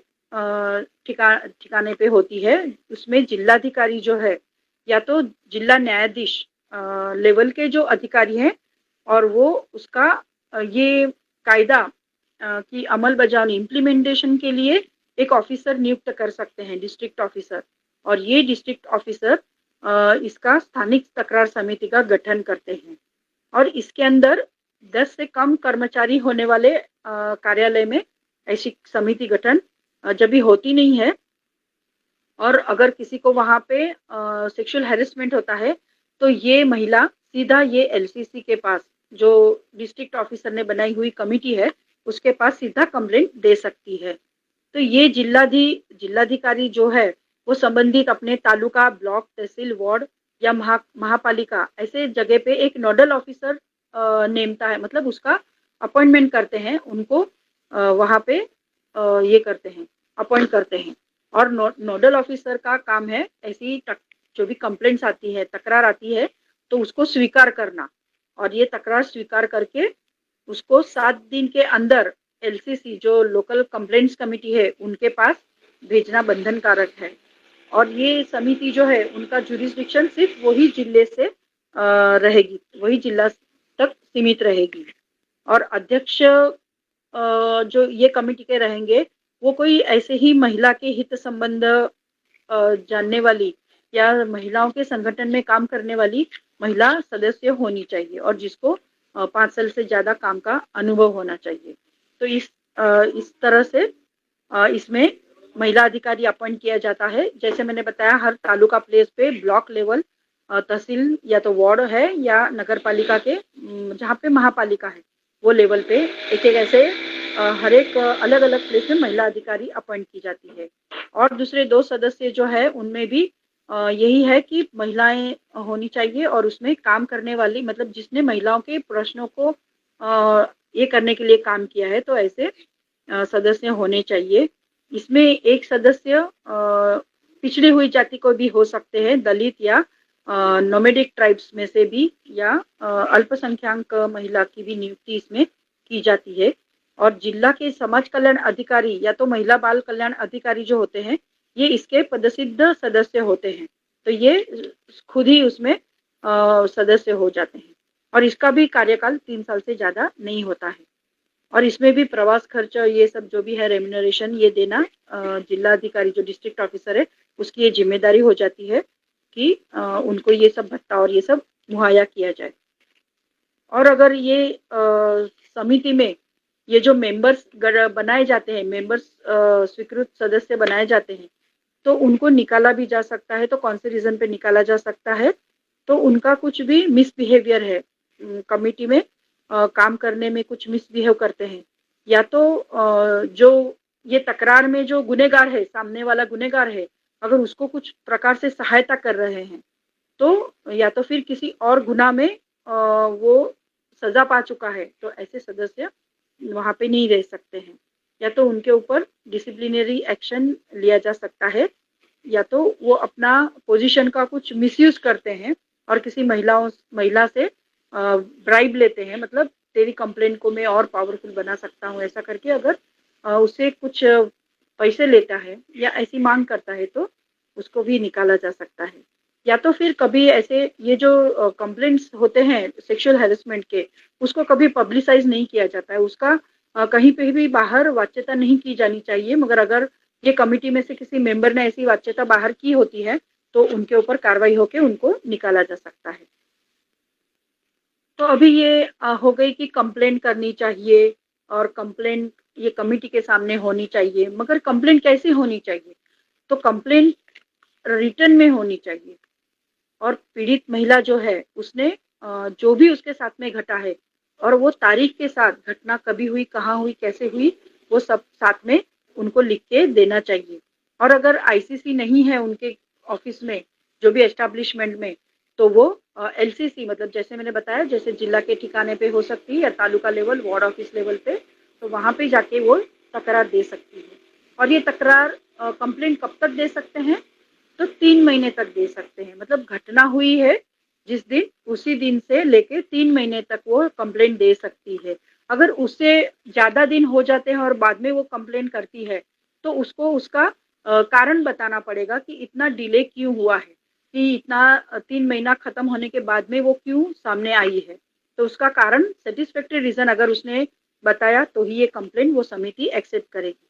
Speaker 2: ठिकाने पे होती है। उसमें जिलाधिकारी जो है या तो जिला न्यायाधीश लेवल के जो अधिकारी हैं और वो उसका ये कायदा की अमल बजावनी इम्प्लीमेंटेशन के लिए एक ऑफिसर नियुक्त कर सकते हैं, डिस्ट्रिक्ट ऑफिसर। और ये डिस्ट्रिक्ट ऑफिसर इसका स्थानिक तकरार समिति का गठन करते हैं और इसके अंदर 10 से कम कर्मचारी होने वाले कार्यालय में ऐसी समिति गठन जब भी होती नहीं है और अगर किसी को वहां पे सेक्सुअल हैरेसमेंट होता है तो ये महिला सीधा ये एलसीसी के पास, जो डिस्ट्रिक्ट ऑफिसर ने बनाई हुई कमेटी है, उसके पास सीधा कंप्लेंट दे सकती है। तो ये जिलाधिकारी जो है वो संबंधित अपने तालुका, ब्लॉक, तहसील, वार्ड या महापालिका ऐसे जगह पे एक नोडल ऑफिसर नेमता है, मतलब उसका अपॉइंटमेंट करते हैं, उनको वहाँ पे ये करते हैं, अपॉइंट करते हैं। और नोडल ऑफिसर का काम है ऐसी जो भी कंप्लेंट्स आती है, तकरार आती है, तो उसको स्वीकार करना और ये तकरार स्वीकार करके उसको 7 दिन के अंदर एलसीसी जो लोकल कंप्लेंट्स कमेटी है उनके पास भेजना बंधनकारक है। और ये समिति जो है उनका जुरिस्डिक्शन सिर्फ वही जिले से रहेगी, वही जिला तक सीमित रहेगी। और अध्यक्ष जो ये कमेटी के रहेंगे वो कोई ऐसे ही महिला के हित संबंध जानने वाली या महिलाओं के संगठन में काम करने वाली महिला सदस्य होनी चाहिए और जिसको 5 साल से ज्यादा काम का अनुभव होना चाहिए। तो इस तरह से इसमें महिला अधिकारी अपॉइंट किया जाता है। जैसे मैंने बताया, हर तालुका प्लेस पे, ब्लॉक लेवल, तहसील या तो वार्ड है या नगर पालिका के जहाँ पे महापालिका है वो लेवल पे एक एक ऐसे हर एक अलग अलग प्लेस में महिला अधिकारी अपॉइंट की जाती है। और दूसरे 2 सदस्य जो है उनमें भी यही है कि महिलाएं होनी चाहिए और उसमें काम करने वाली, मतलब जिसने महिलाओं के प्रश्नों को ये करने के लिए काम किया है, तो ऐसे सदस्य होने चाहिए। इसमें एक सदस्य पिछड़ी हुई जाति को भी हो सकते हैं, दलित या नोमेडिक ट्राइब्स में से भी, या अल्पसंख्यक महिला की भी नियुक्ति इसमें की जाती है। और जिला के समाज कल्याण अधिकारी या तो महिला बाल कल्याण अधिकारी जो होते हैं ये इसके पदसिद्ध सदस्य होते हैं, तो ये खुद ही उसमें सदस्य हो जाते हैं। और इसका भी कार्यकाल 3 साल से ज्यादा नहीं होता है। और इसमें भी प्रवास खर्च ये सब जो भी है रेम्यूनरेशन ये देना जिला अधिकारी जो डिस्ट्रिक्ट ऑफिसर है उसकी ये जिम्मेदारी हो जाती है कि उनको ये सब भत्ता और ये सब मुहैया किया जाए। और अगर ये समिति में ये जो मेंबर्स बनाए जाते हैं, मेंबर्स स्वीकृत सदस्य बनाए जाते हैं, तो उनको निकाला भी जा सकता है। तो कौन से रीजन पे निकाला जा सकता है? तो उनका कुछ भी मिसबिहेवियर है, कमिटी में काम करने में कुछ मिसबिहेव करते हैं, या तो जो ये तकरार में जो गुनेगार है, सामने वाला गुनेगार है, अगर उसको कुछ प्रकार से सहायता कर रहे हैं, तो या तो फिर किसी और गुनाह में वो सजा पा चुका है, तो ऐसे सदस्य वहां पे नहीं रह सकते हैं। या तो उनके ऊपर डिसिप्लिनरी एक्शन लिया जा सकता है, या तो वो अपना पोजीशन का कुछ मिसयूज करते हैं और किसी महिला से ब्राइब लेते हैं, मतलब तेरी कंप्लेंट को मैं और पावरफुल बना सकता हूँ, ऐसा करके अगर उसे कुछ पैसे लेता है या ऐसी मांग करता है तो उसको भी निकाला जा सकता है। या तो फिर कभी ऐसे ये जो कंप्लेंट्स होते हैं सेक्सुअल हैरेसमेंट के, उसको कभी पब्लिसाइज नहीं किया जाता है, उसका कहीं पे भी बाहर वाच्यता नहीं की जानी चाहिए। मगर अगर ये कमेटी में से किसी मेंबर ने ऐसी वाच्यता बाहर की होती है तो उनके ऊपर कार्रवाई होकर उनको निकाला जा सकता है। तो अभी ये हो गई कि कंप्लेंट करनी चाहिए और कंप्लेंट ये कमिटी के सामने होनी चाहिए, मगर कंप्लेंट कैसे होनी चाहिए? तो कंप्लेंट रिटर्न में होनी चाहिए और पीड़ित महिला जो है उसने जो भी उसके साथ में घटा है और वो तारीख के साथ घटना कभी हुई, कहाँ हुई, कैसे हुई, वो सब साथ में उनको लिख के देना चाहिए। और अगर आईसीसी नहीं है उनके ऑफिस में, जो भी एस्टेब्लिशमेंट में, तो वो एलसीसी मतलब जैसे मैंने बताया, जैसे जिला के ठिकाने पे हो सकती है या taluka level, ward office level पे, तो वहां पे जाके वो तकरार दे सकती है। और ये तकरार कंप्लेंट कब तक दे सकते हैं? तो 3 महीने तक दे सकते हैं। मतलब घटना हुई है जिस दिन, उसी दिन से लेके 3 महीने तक वो कंप्लेंट दे सकती है। अगर उससे ज्यादा दिन हो जाते हैं और बाद में वो कंप्लेंट करती है, तो उसको उसका कारण बताना पड़ेगा कि इतना डिले क्यों हुआ है, कि इतना 3 महीना खत्म होने के बाद में वो क्यों सामने आई है। तो उसका कारण, सेटिस्फैक्टरी रीजन अगर उसने बताया, तो ही ये कंप्लेंट वो समिति एक्सेप्ट करेगी।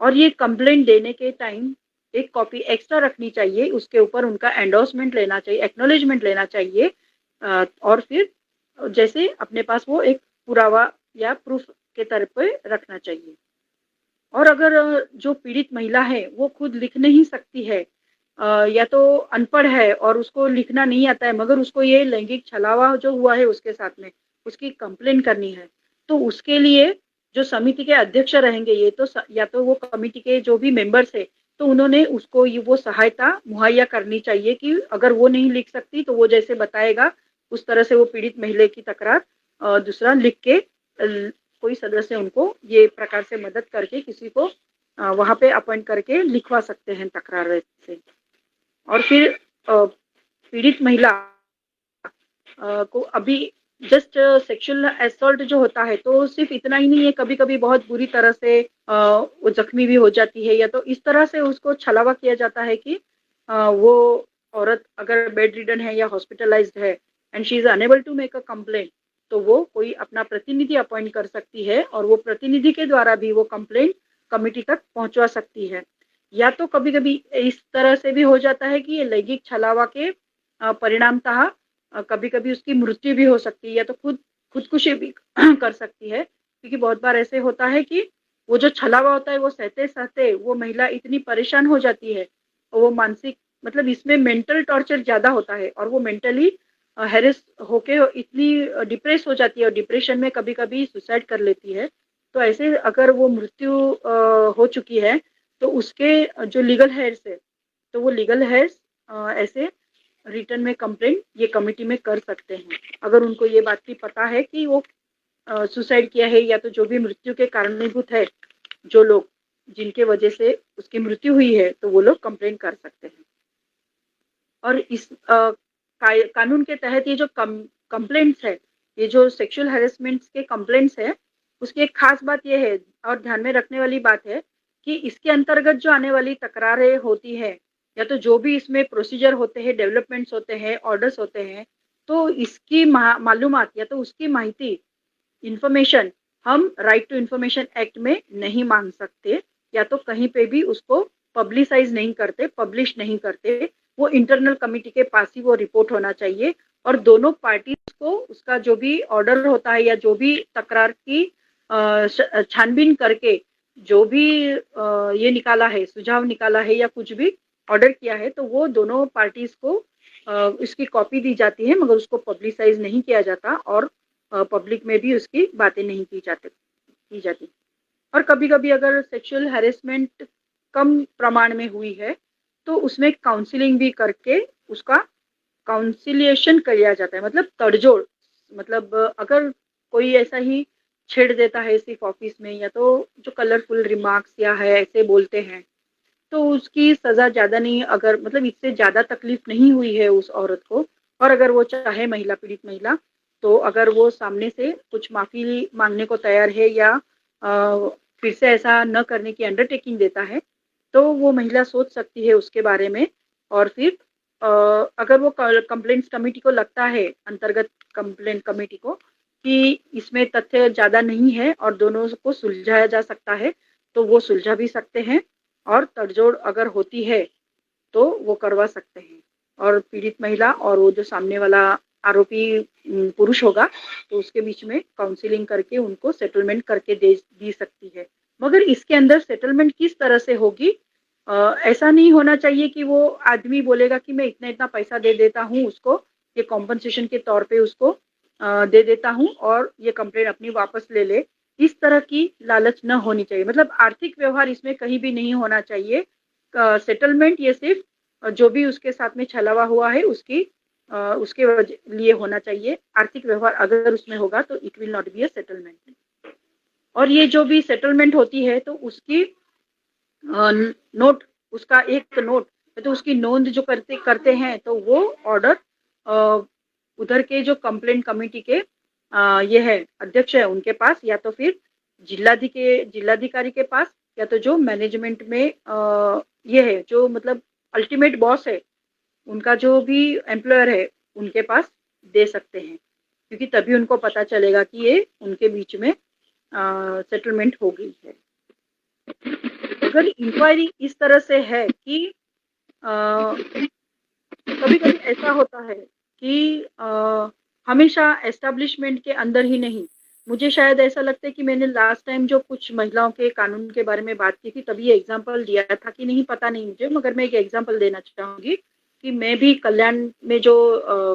Speaker 2: और ये कंप्लेंट देने के टाइम एक कॉपी एक्स्ट्रा रखनी चाहिए, उसके ऊपर उनका एंडोर्समेंट लेना चाहिए, एक्नॉलेजमेंट लेना चाहिए, और फिर जैसे अपने पास वो एक पुरावा या प्रूफ के तरफ पे रखना चाहिए। और अगर जो पीड़ित महिला है वो खुद लिख नहीं सकती है, या तो अनपढ़ है और उसको लिखना नहीं आता है, मगर उसको ये लैंगिक छलावा जो हुआ है उसके साथ में, उसकी कंप्लेन करनी है, तो उसके लिए जो समिति के अध्यक्ष रहेंगे, ये तो या तो वो कमेटी के जो भी मेंबर्स है, तो उन्होंने उसको ये वो सहायता मुहैया करनी चाहिए कि अगर वो नहीं लिख सकती तो वो जैसे बताएगा उस तरह से वो पीड़ित महिला की तकरार दूसरा लिख के कोई सदस्य उनको ये प्रकार से मदद करके किसी को वहां पे अपॉइंट करके लिखवा सकते हैं तकरार वैसे। और फिर पीड़ित महिला को अभी जस्ट सेक्सुअल असॉल्ट जो होता है तो सिर्फ इतना ही नहीं है, कभी कभी बहुत बुरी तरह से वो जख्मी भी हो जाती है, या तो इस तरह से उसको छलावा किया जाता है कि वो औरत अगर बेड रिडन है या हॉस्पिटलाइज्ड है and she is unable to make a complaint, तो वो कोई अपना प्रतिनिधि अपॉइंट कर सकती है और वो प्रतिनिधि के द्वारा भी वो कंप्लेंट कमिटी तक पहुंचवा सकती है। या तो कभी कभी इस तरह से भी हो जाता है कि ये लैंगिक छलावा के परिणामतः कभी कभी उसकी मृत्यु भी हो सकती है, या तो खुदकुशी भी कर सकती है, क्योंकि बहुत बार ऐसे होता है कि वो जो छलावा होता है वो सहते सहते वो महिला इतनी परेशान हो जाती है, और वो मानसिक मतलब इसमें मेंटल टॉर्चर ज्यादा होता है और वो मेंटली हैरेस होके इतनी डिप्रेस हो जाती है और डिप्रेशन में कभी कभी सुसाइड कर लेती है। तो ऐसे अगर वो मृत्यु हो चुकी है तो उसके जो लीगल हेयर्स है, तो वो लीगल हेयर्स ऐसे रिटर्न में कंप्लेंट ये कमेटी में कर सकते हैं, अगर उनको ये बात भी पता है कि वो सुसाइड किया है या तो जो भी मृत्यु के कारणीभूत है, जो लोग जिनके वजह से उसकी मृत्यु हुई है, तो वो लोग कंप्लेंट कर सकते हैं। और इस कानून के तहत ये जो कंप्लेंट्स है, ये जो सेक्सुअल हैरेसमेंट्स के कंप्लेंट्स है, उसकी एक खास बात ये है और ध्यान में रखने वाली बात है कि इसके अंतर्गत जो आने वाली तकरारें होती है या तो जो भी इसमें प्रोसीजर होते हैं, डेवलपमेंट्स होते हैं, ऑर्डर्स होते हैं, तो इसकी मालूमात या तो उसकी माहिती, इंफॉर्मेशन हम राइट टू इंफॉर्मेशन एक्ट में नहीं मांग सकते, या तो कहीं पे भी उसको पब्लिसाइज नहीं करते, पब्लिश नहीं करते। वो इंटरनल कमिटी के पास ही वो रिपोर्ट होना चाहिए और दोनों पार्टीज को उसका जो भी ऑर्डर होता है या जो भी तकरार की छानबीन करके जो भी ये निकाला है, सुझाव निकाला है या कुछ भी ऑर्डर किया है, तो वो दोनों पार्टीज को इसकी कॉपी दी जाती है, मगर उसको पब्लिसाइज नहीं किया जाता और पब्लिक में भी उसकी बातें नहीं की जाती। और कभी कभी अगर सेक्सुअल हैरेसमेंट कम प्रमाण में हुई है तो उसमें काउंसलिंग भी करके उसका काउंसिलिएशन किया जाता है, मतलब तड़जोड़। मतलब अगर कोई ऐसा ही छेड़ देता है सिर्फ ऑफिस में, या तो जो कलरफुल रिमार्क्स या है ऐसे बोलते हैं, तो उसकी सजा ज्यादा नहीं, अगर मतलब इससे ज्यादा तकलीफ नहीं हुई है उस औरत को, और अगर वो चाहे महिला, पीड़ित महिला, तो अगर वो सामने से कुछ माफी मांगने को तैयार है या फिर से ऐसा न करने की अंडरटेकिंग देता है, तो वो महिला सोच सकती है उसके बारे में। और फिर अगर वो कंप्लेंट्स कमेटी को लगता है, अंतर्गत कंप्लेंट कमेटी को, कि इसमें तथ्य ज्यादा नहीं है और दोनों को सुलझाया जा सकता है, तो वो सुलझा भी सकते हैं। और तड़जोड़ अगर होती है तो वो करवा सकते हैं। और पीड़ित महिला और वो जो सामने वाला आरोपी पुरुष होगा तो उसके बीच में काउंसलिंग करके उनको सेटलमेंट करके दी सकती है। मगर इसके अंदर सेटलमेंट किस तरह से होगी, ऐसा नहीं होना चाहिए कि वो आदमी बोलेगा कि मैं इतना इतना पैसा दे देता हूँ उसको, ये कॉम्पनसेशन के तौर पे उसको दे देता हूँ और ये कंप्लेंट अपनी वापस ले ले। इस तरह की लालच न होनी चाहिए, मतलब आर्थिक व्यवहार इसमें कहीं भी नहीं होना चाहिए। सेटलमेंट ये सिर्फ जो भी उसके साथ में छलावा हुआ है उसके लिए होना चाहिए। आर्थिक व्यवहार अगर उसमें होगा तो it will not be a settlement. और ये जो भी सेटलमेंट होती है तो उसकी नोट, उसका एक नोट तो उसकी नोंद जो करते हैं तो वो ऑर्डर उधर के जो कंप्लेंट कमेटी के ये है अध्यक्ष है उनके पास, या तो फिर जिलाधिकारी के पास, या तो जो मैनेजमेंट में ये है जो मतलब अल्टीमेट बॉस है उनका जो भी एम्प्लॉयर है उनके पास दे सकते हैं, क्योंकि तभी उनको पता चलेगा कि ये उनके बीच में सेटलमेंट हो गई है। अगर इंक्वायरी इस तरह से है कि कभी कभी ऐसा होता है कि हमेशा एस्टेब्लिशमेंट के अंदर ही नहीं, मुझे शायद ऐसा लगता है कि मैंने लास्ट टाइम जो कुछ महिलाओं के कानून के बारे में बात की थी तभी ये एग्जांपल दिया था कि नहीं पता नहीं मुझे, मगर मैं एक एग्जांपल देना चाहूंगी कि मैं भी कल्याण में जो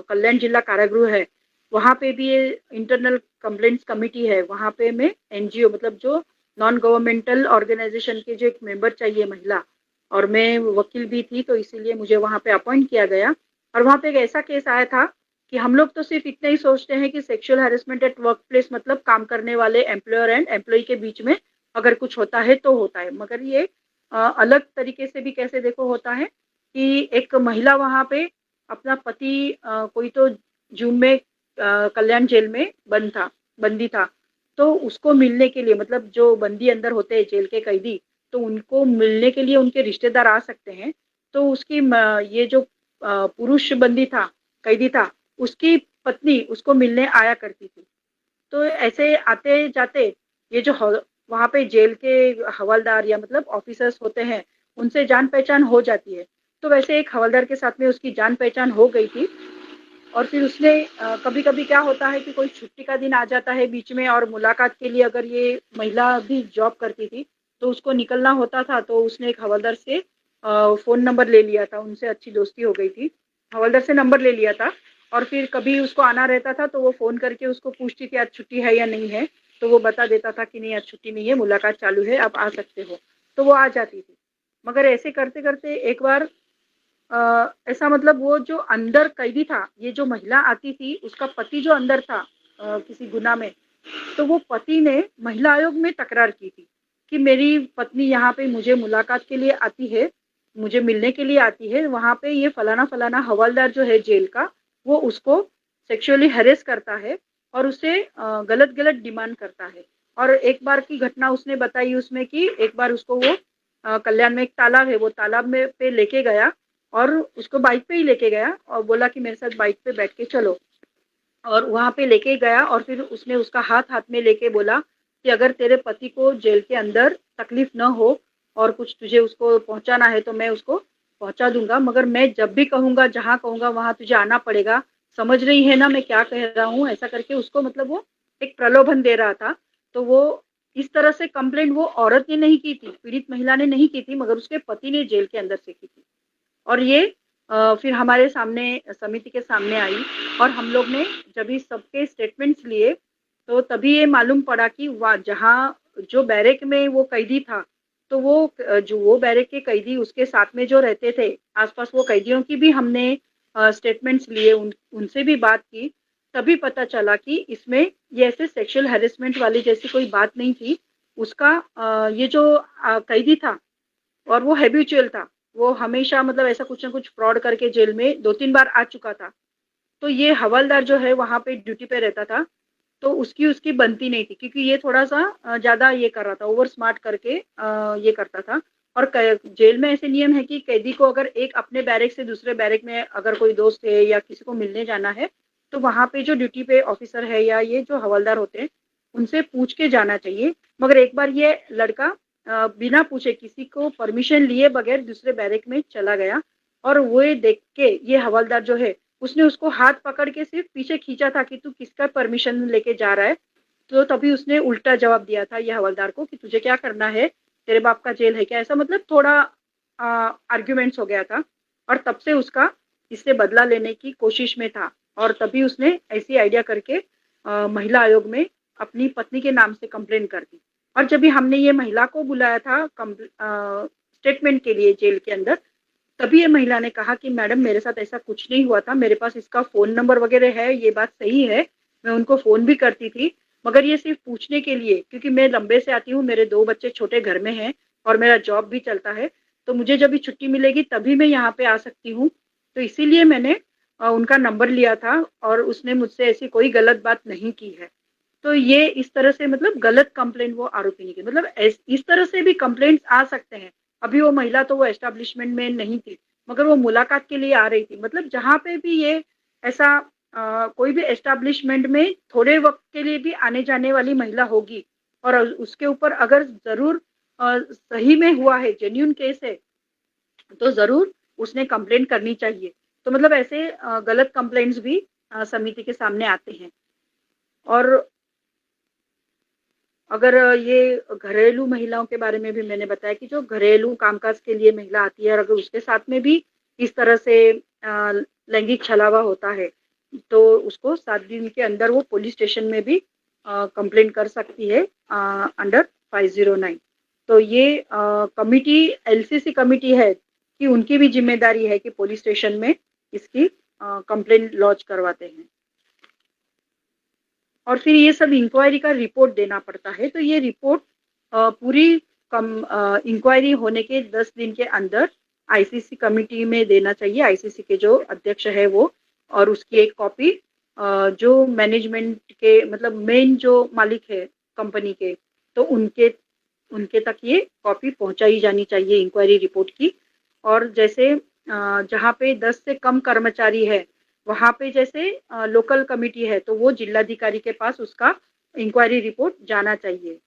Speaker 2: कल्याण जिला कारागृह है वहाँ पे भी ये इंटरनल कंप्लेंट्स कमेटी है, वहाँ पे मैं एनजीओ मतलब जो नॉन गवर्नमेंटल ऑर्गेनाइजेशन के जो एक मेंबर चाहिए महिला, और मैं वकील भी थी तो इसीलिए मुझे वहाँ पे अपॉइंट किया गया। और वहाँ पे एक ऐसा केस आया था कि हम लोग तो सिर्फ इतना ही सोचते हैं कि sexual harassment at work place मतलब काम करने वाले एम्प्लॉयर एंड एम्प्लॉय के बीच में अगर कुछ होता है तो होता है, मगर ये अलग तरीके से भी कैसे देखो होता है कि एक महिला वहाँ पे अपना पति कोई तो जून में कल्याण जेल में बंदी था, तो उसको मिलने के लिए मतलब जो बंदी अंदर होते हैं जेल के कैदी, तो उनको मिलने के लिए उनके रिश्तेदार आ सकते हैं। तो उसकी ये जो पुरुष बंदी था, कैदी था, उसकी पत्नी उसको मिलने आया करती थी। तो ऐसे आते जाते ये जो वहाँ पे जेल के हवलदार या मतलब ऑफिसर्स होते हैं उनसे जान पहचान हो जाती है। तो वैसे एक हवलदार के साथ में उसकी जान पहचान हो गई थी। और फिर उसने कभी कभी क्या होता है कि कोई छुट्टी का दिन आ जाता है बीच में और मुलाकात के लिए, अगर ये महिला भी जॉब करती थी तो उसको निकलना होता था, तो उसने एक हवलदार से फ़ोन नंबर ले लिया था, उनसे अच्छी दोस्ती हो गई थी, हवलदार से नंबर ले लिया था। और फिर कभी उसको आना रहता था तो वो फ़ोन करके उसको पूछती थी आज छुट्टी है या नहीं है, तो वो बता देता था कि नहीं आज छुट्टी नहीं है, मुलाकात चालू है, आप आ सकते हो, तो वो आ जाती थी। मगर ऐसे करते करते एक बार ऐसा मतलब वो जो अंदर कैदी था, ये जो महिला आती थी उसका पति जो अंदर था किसी गुनाह में, तो वो पति ने महिला आयोग में तकरार की थी कि मेरी पत्नी यहाँ पे मुझे मुलाकात के लिए आती है, मुझे मिलने के लिए आती है, वहाँ पे ये फलाना फलाना हवलदार जो है जेल का वो उसको सेक्सुअली हैरेस करता है और उसे गलत गलत डिमांड करता है। और एक बार की घटना उसने बताई उसमें कि एक बार उसको वो कल्याण में एक तालाब है, वो तालाब में पे लेके गया और उसको बाइक पे ही लेके गया और बोला कि मेरे साथ बाइक पे बैठ के चलो, और वहाँ पे लेके गया और फिर उसने उसका हाथ हाथ में लेके बोला कि अगर तेरे पति को जेल के अंदर तकलीफ न हो और कुछ तुझे उसको पहुंचाना है तो मैं उसको पहुंचा दूंगा, मगर मैं जब भी कहूंगा जहाँ कहूंगा वहां तुझे आना पड़ेगा, समझ रही है ना मैं क्या कह रहा हूँ, ऐसा करके उसको मतलब वो एक प्रलोभन दे रहा था। तो वो इस तरह से कंप्लेंट वो औरत ने नहीं की थी, पीड़ित महिला ने नहीं की थी, मगर उसके पति ने जेल के अंदर से की थी। और ये फिर हमारे सामने समिति के सामने आई और हम लोग ने जब इस सबके स्टेटमेंट्स लिए तो तभी ये मालूम पड़ा कि जहाँ जो बैरक में वो कैदी था, तो वो बैरक के कैदी उसके साथ में जो रहते थे आसपास वो कैदियों की भी हमने स्टेटमेंट्स लिए, उनसे भी बात की, तभी पता चला कि इसमें ये ऐसे सेक्सुअल हैरेसमेंट वाली जैसी कोई बात नहीं थी। उसका ये जो कैदी था और वो हैबिचुअल था, वो हमेशा मतलब ऐसा कुछ ना कुछ फ्रॉड करके जेल में 2-3 बार आ चुका था। तो ये हवलदार जो है वहाँ पे ड्यूटी पे रहता था, तो उसकी बनती नहीं थी क्योंकि ये थोड़ा-सा ज़्यादा ये कर रहा था, ओवर स्मार्ट करके ये करता था। और क जेल में ऐसे नियम है कि कैदी को अगर एक अपने बैरक से दूसरे बैरक में अगर कोई दोस्त है या किसी को मिलने जाना है, तो वहाँ पे जो ड्यूटी पे ऑफिसर है या ये जो हवलदार होते हैं, उनसे पूछ के जाना चाहिए। मगर एक बार ये लड़का बिना पूछे किसी को परमिशन लिए बगैर दूसरे बैरक में चला गया, और वो ये देख के ये हवलदार जो है उसने उसको हाथ पकड़ के सिर्फ पीछे खींचा था कि तू किसका परमिशन लेके जा रहा है। तो तभी उसने उल्टा जवाब दिया था ये हवलदार को कि तुझे क्या करना है, तेरे बाप का जेल है क्या, ऐसा मतलब थोड़ा आर्ग्यूमेंट्स हो गया था। और तब से उसका इससे बदला लेने की कोशिश में था और तभी उसने ऐसी आइडिया करके महिला आयोग में अपनी पत्नी के नाम से कंप्लेन कर दी। और जब भी हमने ये महिला को बुलाया था स्टेटमेंट के लिए जेल के अंदर, तभी ये महिला ने कहा कि मैडम मेरे साथ ऐसा कुछ नहीं हुआ था, मेरे पास इसका फोन नंबर वगैरह है, ये बात सही है, मैं उनको फोन भी करती थी, मगर ये सिर्फ पूछने के लिए, क्योंकि मैं लंबे से आती हूँ, मेरे 2 बच्चे छोटे घर में हैं और मेरा जॉब भी चलता है, तो मुझे जब भी छुट्टी मिलेगी तभी मैं यहाँ पे आ सकती हूँ। तो इसीलिए मैंने उनका नंबर लिया था और उसने मुझसे ऐसी कोई गलत बात नहीं की है। तो ये इस तरह से मतलब गलत कंप्लेंट वो आरोपी ने की, मतलब इस तरह से भी कंप्लेंट्स आ सकते हैं। अभी वो महिला तो वो एस्टेब्लिशमेंट में नहीं थी, मगर वो मुलाकात के लिए आ रही थी। मतलब जहाँ पे भी ये ऐसा कोई भी एस्टेब्लिशमेंट में थोड़े वक्त के लिए भी आने जाने वाली महिला होगी और उसके ऊपर अगर जरूर सही में हुआ है, जेन्यून केस है, तो जरूर उसने कंप्लेंट करनी चाहिए। तो मतलब ऐसे गलत कंप्लेंट्स भी समिति के सामने आते हैं। और अगर ये घरेलू महिलाओं के बारे में भी मैंने बताया कि जो घरेलू कामकाज के लिए महिला आती है और अगर उसके साथ में भी इस तरह से लैंगिक छलावा होता है तो उसको 7 दिन के अंदर वो पुलिस स्टेशन में भी कंप्लेंट कर सकती है अंडर 509। तो ये कमिटी एलसीसी कमिटी है कि उनकी भी जिम्मेदारी है कि पुलिस स्टेशन में इसकी कंप्लेंट लॉन्च करवाते हैं और फिर ये सब इंक्वायरी का रिपोर्ट देना पड़ता है। तो ये रिपोर्ट पूरी इंक्वायरी होने के 10 दिन के अंदर आईसीसी कमिटी में देना चाहिए। आईसीसी के जो अध्यक्ष है वो, और उसकी एक कॉपी जो मैनेजमेंट के मतलब मेन जो मालिक है कंपनी के, तो उनके तक ये कॉपी पहुंचाई जानी चाहिए इंक्वायरी रिपोर्ट की। और जैसे जहाँ पे 10 से कम कर्मचारी है वहाँ पे जैसे लोकल कमिटी है तो वो जिलाधिकारी के पास उसका इंक्वायरी रिपोर्ट जाना चाहिए।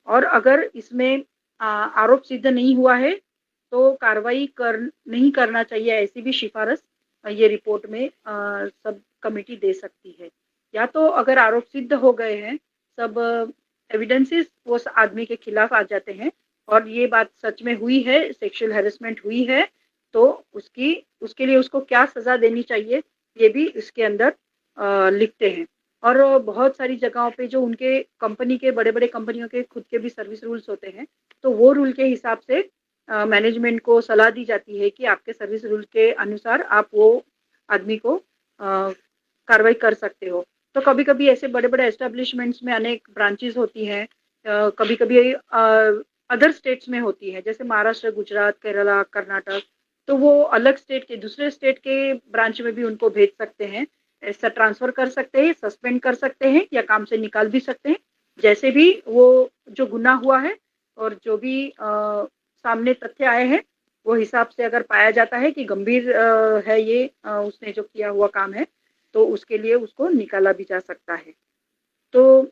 Speaker 2: और अगर इसमें आरोप सिद्ध नहीं हुआ है तो कार्रवाई नहीं करना चाहिए, ऐसी भी सिफारिश ये रिपोर्ट में सब कमिटी दे सकती है। या तो अगर आरोप सिद्ध हो गए हैं, सब एविडेंसेस उस आदमी के खिलाफ आ जाते हैं और ये बात सच में हुई है, सेक्सुअल हैरेसमेंट हुई है, तो उसके लिए उसको क्या सजा देनी चाहिए ये भी इसके अंदर लिखते हैं। और बहुत सारी जगहों पे जो उनके कंपनी के बड़े बड़े कंपनियों के खुद के भी सर्विस रूल्स होते हैं, तो वो रूल के हिसाब से मैनेजमेंट को सलाह दी जाती है कि आपके सर्विस रूल के अनुसार आप वो आदमी को कार्रवाई कर सकते हो। तो कभी कभी ऐसे बड़े बड़े एस्टेब्लिशमेंट्स में अनेक ब्रांचेस होती हैं, कभी कभी अदर स्टेट्स में होती है, जैसे महाराष्ट्र, गुजरात, केरला, कर्नाटक, तो वो अलग स्टेट के दूसरे स्टेट के ब्रांच में भी उनको भेज सकते हैं, ऐसा ट्रांसफर कर सकते हैं, सस्पेंड कर सकते हैं या काम से निकाल भी सकते हैं, जैसे भी वो जो गुनाह हुआ है और जो भी सामने तथ्य आए हैं वो हिसाब से अगर पाया जाता है कि गंभीर है ये उसने जो किया हुआ काम है, तो उसके लिए उसको निकाला भी जा सकता है। तो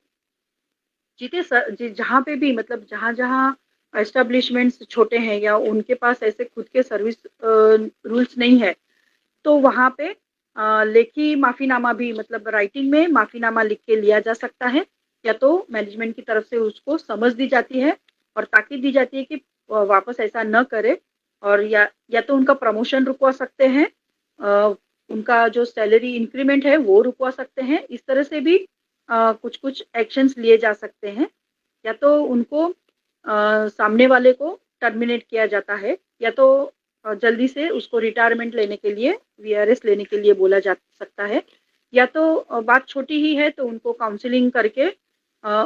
Speaker 2: जहाँ पे भी मतलब जहाँ जहाँ एस्टेब्लिशमेंट्स छोटे हैं या उनके पास ऐसे खुद के सर्विस रूल्स नहीं है, तो वहाँ पे लेखी माफीनामा भी मतलब राइटिंग में माफीनामा लिख के लिया जा सकता है, या तो मैनेजमेंट की तरफ से उसको समझ दी जाती है और ताकीद दी जाती है कि वापस ऐसा न करे, और या तो उनका प्रमोशन रुकवा सकते हैं, उनका जो सैलरी इंक्रीमेंट है वो रुकवा सकते हैं। इस तरह से भी कुछ कुछ एक्शंस लिए जा सकते हैं, या तो उनको सामने वाले को टर्मिनेट किया जाता है, या तो जल्दी से उसको रिटायरमेंट लेने के लिए, वीआरएस लेने के लिए बोला जा सकता है, या तो बात छोटी ही है तो उनको काउंसलिंग करके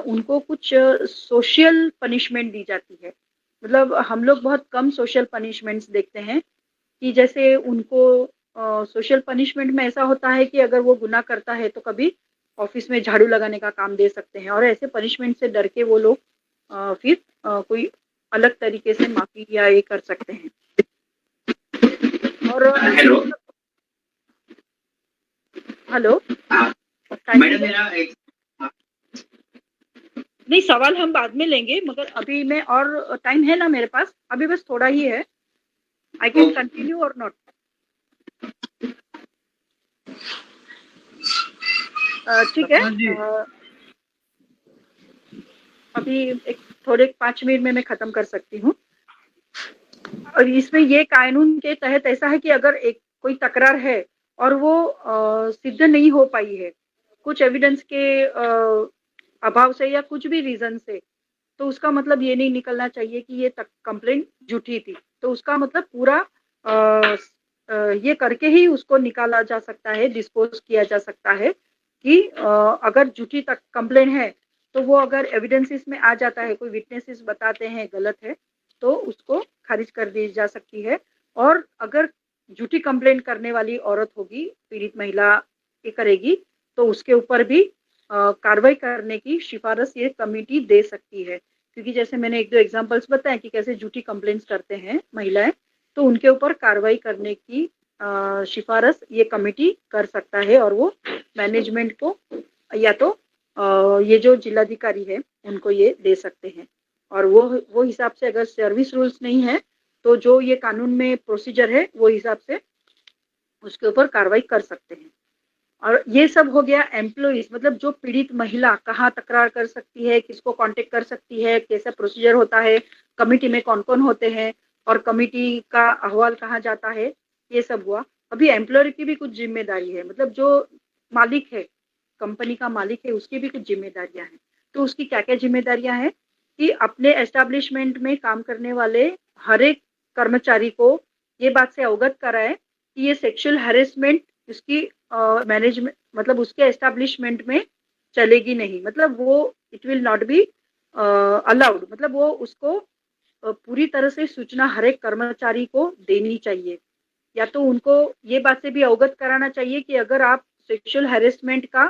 Speaker 2: उनको कुछ सोशल पनिशमेंट दी जाती है। मतलब हम लोग बहुत कम सोशल पनिशमेंट्स देखते हैं कि जैसे उनको सोशल पनिशमेंट में ऐसा होता है कि अगर वो गुनाह करता है तो कभी ऑफिस में झाड़ू लगाने का काम दे सकते हैं, और ऐसे पनिशमेंट से डर के वो लोग फिर कोई अलग तरीके से माफी या ये कर सकते हैं। और
Speaker 3: हेलो
Speaker 2: हेलो
Speaker 3: मैडम, मेरा एक
Speaker 2: नहीं, सवाल हम बाद में लेंगे, मगर अभी मैं, और टाइम है ना मेरे पास, अभी बस थोड़ा ही है, आई कैन कंटिन्यू और नॉट? ठीक है। अभी एक थोड़े 5 मिनट में मैं खत्म कर सकती हूँ। और इसमें ये कानून के तहत ऐसा है कि अगर एक कोई तकरार है और वो सिद्ध नहीं हो पाई है कुछ एविडेंस के अभाव से या कुछ भी रीजन से, तो उसका मतलब ये नहीं निकलना चाहिए कि ये कंप्लेंट झूठी थी। तो उसका मतलब पूरा ये करके ही उसको निकाला जा सकता है, डिस्पोज किया जा सकता है कि अगर झूठी तक कंप्लेंट है तो वो अगर एविडेंसेस में आ जाता है, कोई विटनेसेस बताते हैं गलत है, तो उसको खारिज कर दी जा सकती है। और अगर झूठी कंप्लेंट करने वाली औरत होगी, पीड़ित महिला ये करेगी, तो उसके ऊपर भी कार्रवाई करने की सिफारिश ये कमेटी दे सकती है। क्योंकि जैसे मैंने 1-2 एग्जांपल्स बताए कि कैसे झूठी कंप्लेंट्स करते हैं महिलाएं, तो उनके ऊपर कार्रवाई करने की सिफारिश ये कमेटी कर सकता है। और वो मैनेजमेंट को या तो ये जो जिलाधिकारी है उनको ये दे सकते हैं। और वो हिसाब से अगर सर्विस रूल्स नहीं है तो जो ये कानून में प्रोसीजर है वो हिसाब से उसके ऊपर कार्रवाई कर सकते हैं। और ये सब हो गया एम्प्लॉइज, मतलब जो पीड़ित महिला कहाँ तकरार कर सकती है, किसको कांटेक्ट कर सकती है, कैसा प्रोसीजर होता है, कमिटी में कौन कौन होते हैं और कमिटी का अहवाल कहाँ जाता है, ये सब हुआ। अभी एम्प्लॉयर की भी कुछ जिम्मेदारी है, मतलब जो मालिक है, कंपनी का मालिक है, उसकी भी कुछ जिम्मेदारियां हैं। तो उसकी क्या क्या जिम्मेदारियां हैं कि अपने एस्टेब्लिशमेंट में काम करने वाले हर एक कर्मचारी को ये बात से अवगत कराए कि ये सेक्सुअल हैरेसमेंट उसकी मैनेजमेंट मतलब उसके एस्टेब्लिशमेंट में चलेगी नहीं, मतलब वो it will not be allowed, मतलब वो उसको पूरी तरह से सूचना हर एक कर्मचारी को देनी चाहिए। या तो उनको ये बात से भी अवगत कराना चाहिए कि अगर आप सेक्सुअल हैरेसमेंट का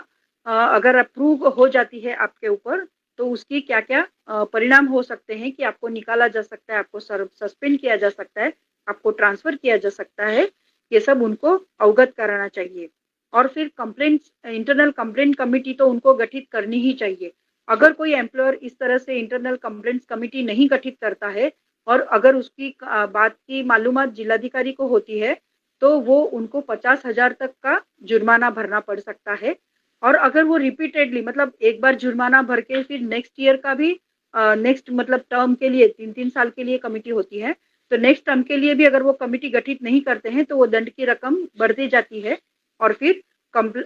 Speaker 2: अगर अप्रूव हो जाती है आपके ऊपर, तो उसकी क्या क्या परिणाम हो सकते हैं कि आपको निकाला जा सकता है, आपको सस्पेंड किया जा सकता है, आपको ट्रांसफर किया जा सकता है, ये सब उनको अवगत कराना चाहिए। और फिर कंप्लेंट, इंटरनल कंप्लेंट कमेटी तो उनको गठित करनी ही चाहिए। अगर कोई एम्प्लॉयर इस तरह से इंटरनल कंप्लेंट्स कमेटी नहीं गठित करता है और अगर उसकी बात की मालूमात जिलाधिकारी को होती है, तो वो उनको 50,000 तक का जुर्माना भरना पड़ सकता है। और अगर वो रिपीटेडली, मतलब एक बार जुर्माना भर के फिर नेक्स्ट ईयर का भी नेक्स्ट मतलब टर्म के लिए 3-3 साल के लिए कमेटी होती है, तो नेक्स्ट टर्म के लिए भी अगर वो कमेटी गठित नहीं करते हैं तो वो दंड की रकम बढ़ती जाती है और फिर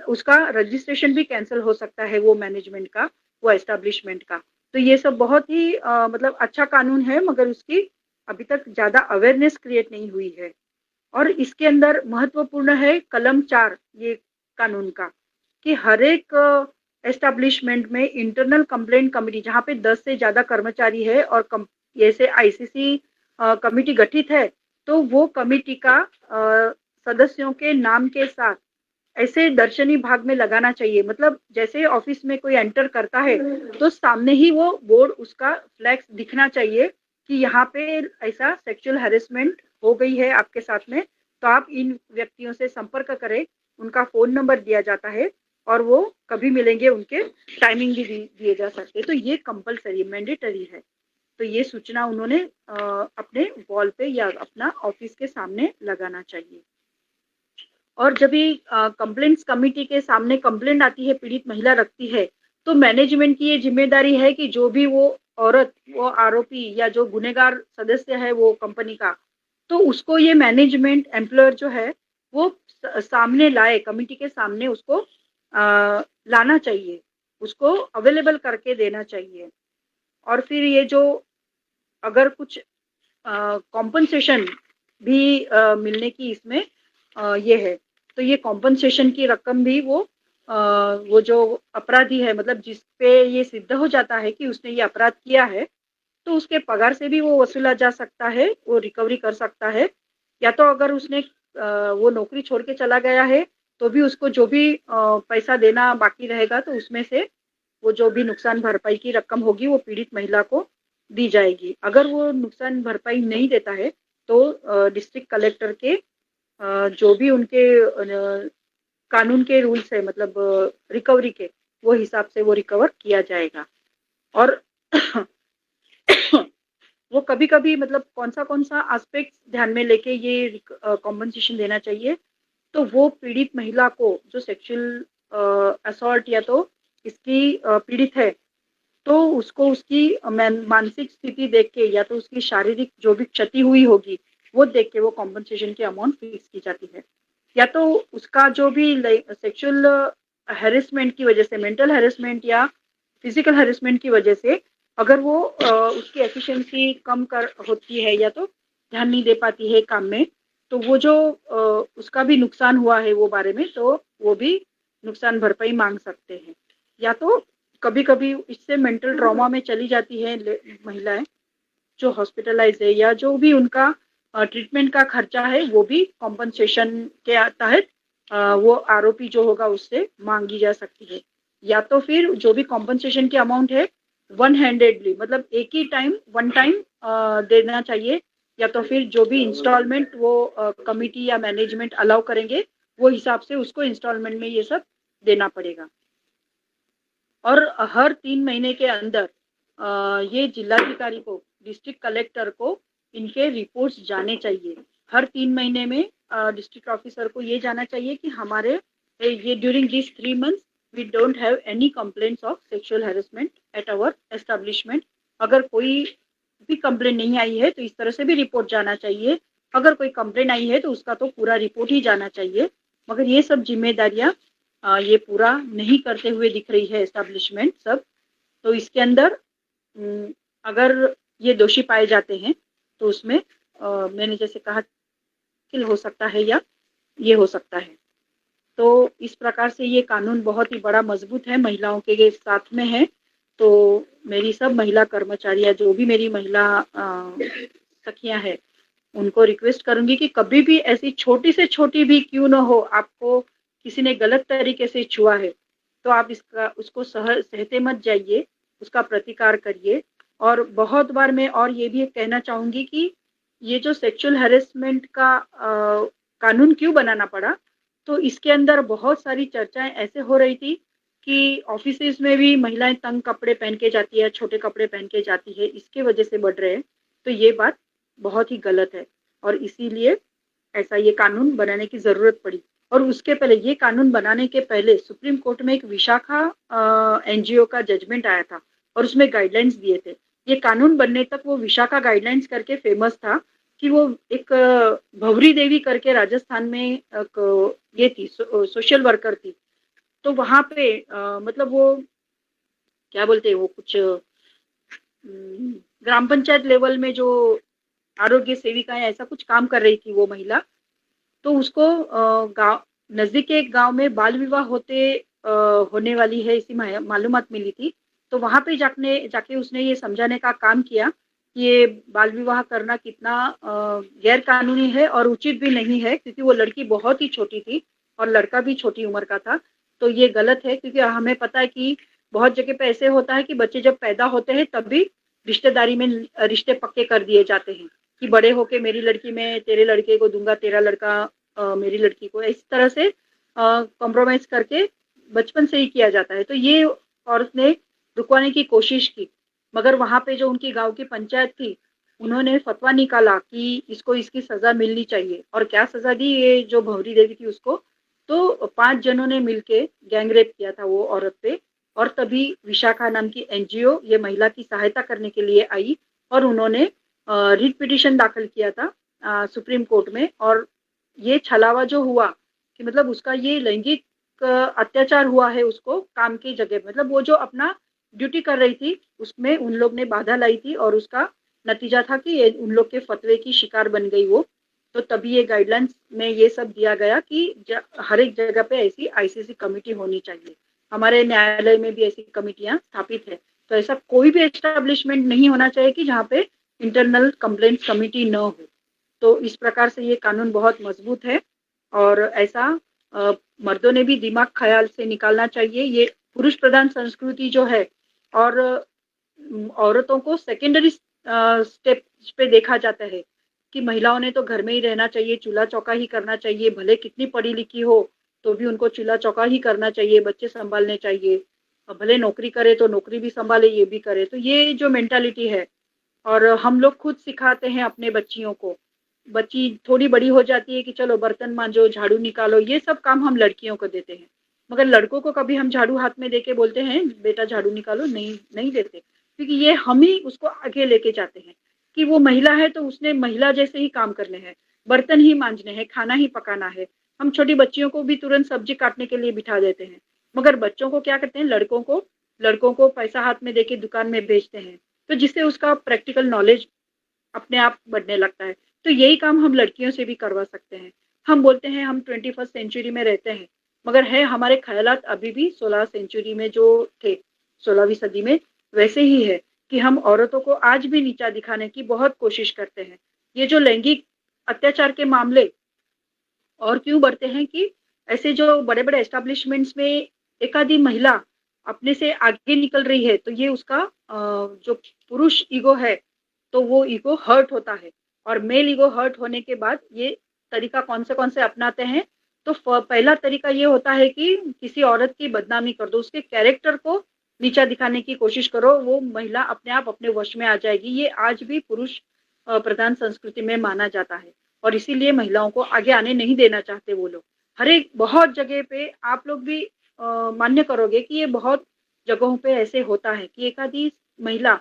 Speaker 2: उसका रजिस्ट्रेशन भी कैंसिल हो सकता है, वो मैनेजमेंट का, वो एस्टेब्लिशमेंट का। तो ये सब बहुत ही मतलब अच्छा कानून है, मगर उसकी अभी तक ज्यादा अवेयरनेस क्रिएट नहीं हुई है। और इसके अंदर महत्वपूर्ण है कलम 4 ये कानून का, कि हर एक एस्टेब्लिशमेंट में इंटरनल कंप्लेंट कमेटी, जहाँ पे 10 से ज्यादा कर्मचारी है और जैसे आईसीसी कमेटी गठित है, तो वो कमेटी का सदस्यों के नाम के साथ ऐसे दर्शनी भाग में लगाना चाहिए। मतलब जैसे ऑफिस में कोई एंटर करता है तो सामने ही वो बोर्ड, उसका फ्लैक्स दिखना चाहिए कि यहाँ पे ऐसा सेक्सुअल हैरेसमेंट हो गई है आपके साथ में, तो आप इन व्यक्तियों से संपर्क करें। उनका फोन नंबर दिया जाता है और वो कभी मिलेंगे, उनके टाइमिंग भी दिए जा सकते हैं। तो ये कंपलसरी मैंडेटरी है। तो ये सूचना उन्होंने अपने वॉल पे या अपना ऑफिस के सामने लगाना चाहिए। और जब भी कंप्लेंट्स कमेटी के सामने कंप्लेंट आती है, पीड़ित महिला रखती है, तो मैनेजमेंट की ये जिम्मेदारी है कि जो भी वो औरत, वो आरोपी या जो गुनहगार सदस्य है वो कंपनी का, तो उसको ये मैनेजमेंट एम्प्लॉयर जो है वो सामने लाए, कमेटी के सामने उसको लाना चाहिए, उसको अवेलेबल करके देना चाहिए। और फिर ये जो अगर कुछ कॉम्पनसेशन भी मिलने की इसमें ये है, तो ये कॉम्पनसेशन की रकम भी वो जो अपराधी है, मतलब जिस पे ये सिद्ध हो जाता है कि उसने ये अपराध किया है, तो उसके पगार से भी वो वसूला जा सकता है, वो रिकवरी कर सकता है। या तो अगर उसने वो नौकरी छोड़ के चला गया है तो भी उसको जो भी पैसा देना बाकी रहेगा, तो उसमें से वो जो भी नुकसान भरपाई की रकम होगी वो पीड़ित महिला को दी जाएगी। अगर वो नुकसान भरपाई नहीं देता है तो डिस्ट्रिक्ट कलेक्टर के जो भी उनके कानून के रूल्स है, मतलब रिकवरी के, वो हिसाब से वो रिकवर किया जाएगा। और वो कभी कभी मतलब कौन सा एस्पेक्ट ध्यान में लेके ये कॉम्पनसेशन देना चाहिए, तो वो पीड़ित महिला को जो सेक्सुअल असॉल्ट या तो इसकी पीड़ित है, तो उसको उसकी मानसिक स्थिति देख के या तो उसकी शारीरिक जो भी क्षति हुई होगी वो देख के वो कॉम्पनसेशन की अमाउंट फिक्स की जाती है। या तो उसका जो भी सेक्सुअल हैरेसमेंट की वजह से, मेंटल हैरेसमेंट या फिजिकल हैरेसमेंट की वजह से अगर वो उसकी एफिशिएंसी कम कर होती है या तो ध्यान नहीं दे पाती है काम में, तो वो जो उसका भी नुकसान हुआ है वो बारे में, तो वो भी नुकसान भरपाई मांग सकते हैं। या तो कभी कभी इससे मेंटल ट्रॉमा में चली जाती है महिलाएं जो हॉस्पिटलाइज है, या जो भी उनका ट्रीटमेंट का खर्चा है वो भी कॉम्पनसेशन के तहत वो आरोपी जो होगा उससे मांगी जा सकती है। या तो फिर जो भी कॉम्पनसेशन की अमाउंट है वन हैंडेडली, मतलब एक ही टाइम वन टाइम देना चाहिए, या तो फिर जो भी इंस्टॉलमेंट वो कमिटी या मैनेजमेंट अलाउ करेंगे वो हिसाब से उसको इंस्टॉलमेंट में ये सब देना पड़ेगा। और हर 3 महीने के अंदर ये जिलाधिकारी को, डिस्ट्रिक्ट कलेक्टर को इनके रिपोर्ट्स जाने चाहिए। हर 3 महीने में डिस्ट्रिक्ट ऑफिसर को ये जाना चाहिए कि हमारे ये during this 3 months we don't have any complaints of sexual harassment at our establishment. अगर कोई भी कंप्लेंट नहीं आई है तो इस तरह से भी रिपोर्ट जाना चाहिए। अगर कोई कंप्लेंट आई है तो उसका तो पूरा रिपोर्ट ही जाना चाहिए। मगर ये सब जिम्मेदारियां ये पूरा नहीं करते हुए दिख रही है एस्टेब्लिशमेंट सब। तो इसके अंदर अगर ये दोषी पाए जाते हैं तो उसमें मैंने जैसे कहा किल हो सकता है या ये हो सकता है। तो इस प्रकार से ये कानून बहुत ही बड़ा मजबूत है, महिलाओं के साथ में है। तो मेरी सब महिला कर्मचारियां, जो भी मेरी महिला सखियां हैं, उनको रिक्वेस्ट करूंगी कि कभी भी ऐसी छोटी से छोटी भी क्यों न हो, आपको किसी ने गलत तरीके से छुआ है तो आप उसको सहते मत जाइए, उसका प्रतिकार करिए। और बहुत बार मैं और ये भी कहना चाहूंगी कि ये जो सेक्सुअल हैरेसमेंट का कानून क्यों बनाना पड़ा, तो इसके अंदर बहुत सारी चर्चाएं ऐसे हो रही थी कि ऑफिसेज में भी महिलाएं तंग कपड़े पहन के जाती है, छोटे कपड़े पहन के जाती है, इसके वजह से बढ़ रहे हैं। तो ये बात बहुत ही गलत है और इसीलिए ऐसा ये कानून बनाने की जरूरत पड़ी। और उसके पहले, ये कानून बनाने के पहले सुप्रीम कोर्ट में एक विशाखा एनजीओ का जजमेंट आया था और उसमें गाइडलाइंस दिए थे। ये कानून बनने तक वो विशाखा गाइडलाइंस करके फेमस था कि वो एक भवरी देवी करके राजस्थान में ये थी, सोशल वर्कर थी। तो वहां पे मतलब वो क्या बोलते हैं, वो कुछ ग्राम पंचायत लेवल में जो आरोग्य सेविकाएं ऐसा कुछ काम कर रही थी वो महिला। तो उसको गांव नजदीक के एक गांव में बाल विवाह होने वाली है ऐसी मालूमात मिली थी। तो वहां पे जाके उसने ये समझाने का काम किया कि ये बाल विवाह करना कितना गैर कानूनी है और उचित भी नहीं है, क्योंकि वो लड़की बहुत ही छोटी थी और लड़का भी छोटी उम्र का था। तो ये गलत है, क्योंकि हमें पता है कि बहुत जगह पे ऐसे होता है कि बच्चे जब पैदा होते हैं तब भी रिश्तेदारी में रिश्ते पक्के कर दिए जाते हैं कि बड़े होके मेरी लड़की मैं तेरे लड़के को दूंगा, तेरा लड़का मेरी लड़की को, इस तरह से कॉम्प्रोमाइज करके बचपन से ही किया जाता है। तो ये औरत ने रुकवाने की कोशिश की, मगर वहां पे जो उनकी गांव की पंचायत थी उन्होंने फतवा निकाला कि इसको इसकी सजा मिलनी चाहिए। और क्या सजा दी ये जो भंवरी देवी थी उसको, तो 5 जनों ने मिलके गैंगरेप किया था वो औरत पे। और तभी विशाखा नाम की एनजीओ ये महिला की सहायता करने के लिए आई और उन्होंने रिट पिटिशन दाखिल किया था सुप्रीम कोर्ट में। और ये छलावा जो हुआ कि मतलब उसका ये लैंगिक अत्याचार हुआ है उसको काम की जगह, मतलब वो जो अपना ड्यूटी कर रही थी उसमें उन लोग ने बाधा लाई थी और उसका नतीजा था कि उन लोग के फतवे की शिकार बन गई वो। तो तभी ये गाइडलाइंस में ये सब दिया गया कि हर एक जगह पे ऐसी आईसीसी कमेटी होनी चाहिए। हमारे न्यायालय में भी ऐसी कमेटियां स्थापित है। तो ऐसा कोई भी एस्टेब्लिशमेंट नहीं होना चाहिए कि जहाँ पे इंटरनल कंप्लेंट कमेटी न हो। तो इस प्रकार से ये कानून बहुत मजबूत है और ऐसा मर्दों ने भी दिमाग ख्याल से निकालना चाहिए। ये पुरुष प्रधान संस्कृति जो है और औरतों को सेकेंडरी स्टेप पे देखा जाता है कि महिलाओं ने तो घर में ही रहना चाहिए, चूल्हा चौका ही करना चाहिए, भले कितनी पढ़ी लिखी हो तो भी उनको चूल्हा चौका ही करना चाहिए, बच्चे संभालने चाहिए, भले नौकरी करे तो नौकरी भी संभाले, ये भी करे। तो ये जो मेंटालिटी है, और हम लोग खुद सिखाते हैं अपने बच्चियों को। बच्ची थोड़ी बड़ी हो जाती है कि चलो बर्तन मांजो, झाड़ू निकालो, ये सब काम हम लड़कियों को देते हैं। मगर लड़कों को कभी हम झाड़ू हाथ में देके बोलते हैं बेटा झाड़ू निकालो, नहीं नहीं देते, क्योंकि ये हम ही उसको आगे लेके जाते हैं कि वो महिला है तो उसने महिला जैसे ही काम करने हैं, बर्तन ही मांजने हैं, खाना ही पकाना है। हम छोटी बच्चियों को भी तुरंत सब्जी काटने के लिए बिठा देते हैं, मगर बच्चों को क्या करते हैं, लड़कों को पैसा हाथ में देके दुकान में भेजते हैं, तो जिससे उसका प्रैक्टिकल नॉलेज अपने आप बढ़ने लगता है। तो यही काम हम लड़कियों से भी करवा सकते हैं। हम बोलते हैं हम 21st सेंचुरी में रहते हैं, मगर है हमारे ख्यालात अभी भी 16 सेंचुरी में जो थे, 16वीं सदी में वैसे ही है कि हम औरतों को आज भी नीचा दिखाने की बहुत कोशिश करते हैं। ये जो लैंगिक अत्याचार के मामले और क्यों बढ़ते हैं कि ऐसे जो बड़े बड़े एस्टेब्लिशमेंट्स में एक आधी महिला अपने से आगे निकल रही है, तो ये उसका जो पुरुष ईगो है तो वो ईगो हर्ट होता है, और मेल ईगो हर्ट होने के बाद ये तरीका कौन से अपनाते हैं। तो पहला तरीका ये होता है कि किसी औरत की बदनामी कर दो, उसके कैरेक्टर को नीचा दिखाने की कोशिश करो, वो महिला अपने आप अपने वश में आ जाएगी। ये आज भी पुरुष प्रधान संस्कृति में माना जाता है, और इसीलिए महिलाओं को आगे आने नहीं देना चाहते वो लोग। हर एक बहुत जगह पे आप लोग भी मान्य करोगे कि ये बहुत जगहों पे ऐसे होता है कि एक आधी महिला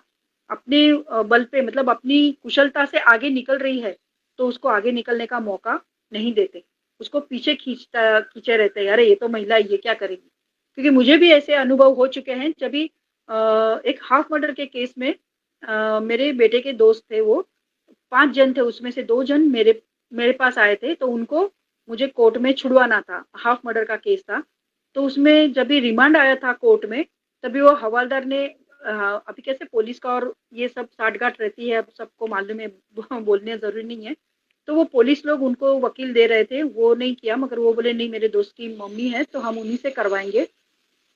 Speaker 2: अपने बल पे, मतलब अपनी कुशलता से आगे निकल रही है, तो उसको आगे निकलने का मौका नहीं देते, उसको पीछे खींचे रहते हैं, अरे ये तो महिला ये क्या करेगी। क्योंकि मुझे भी ऐसे अनुभव हो चुके हैं, जब भी एक हाफ मर्डर के केस में मेरे बेटे के दोस्त थे, वो 5 जन थे, उसमें से 2 जन मेरे मेरे पास आए थे, तो उनको मुझे कोर्ट में छुड़वाना था, हाफ मर्डर का केस था। तो उसमें जब भी रिमांड आया था कोर्ट में, तभी वो हवलदार ने अभी कैसे पुलिस का और ये सब साठगांठ रहती है, अब सबको मालूम है, बोलने जरूरी नहीं है। तो वो पुलिस लोग उनको वकील दे रहे थे, वो नहीं किया, मगर वो बोले नहीं मेरे दोस्त की मम्मी है तो हम उन्हीं से करवाएंगे।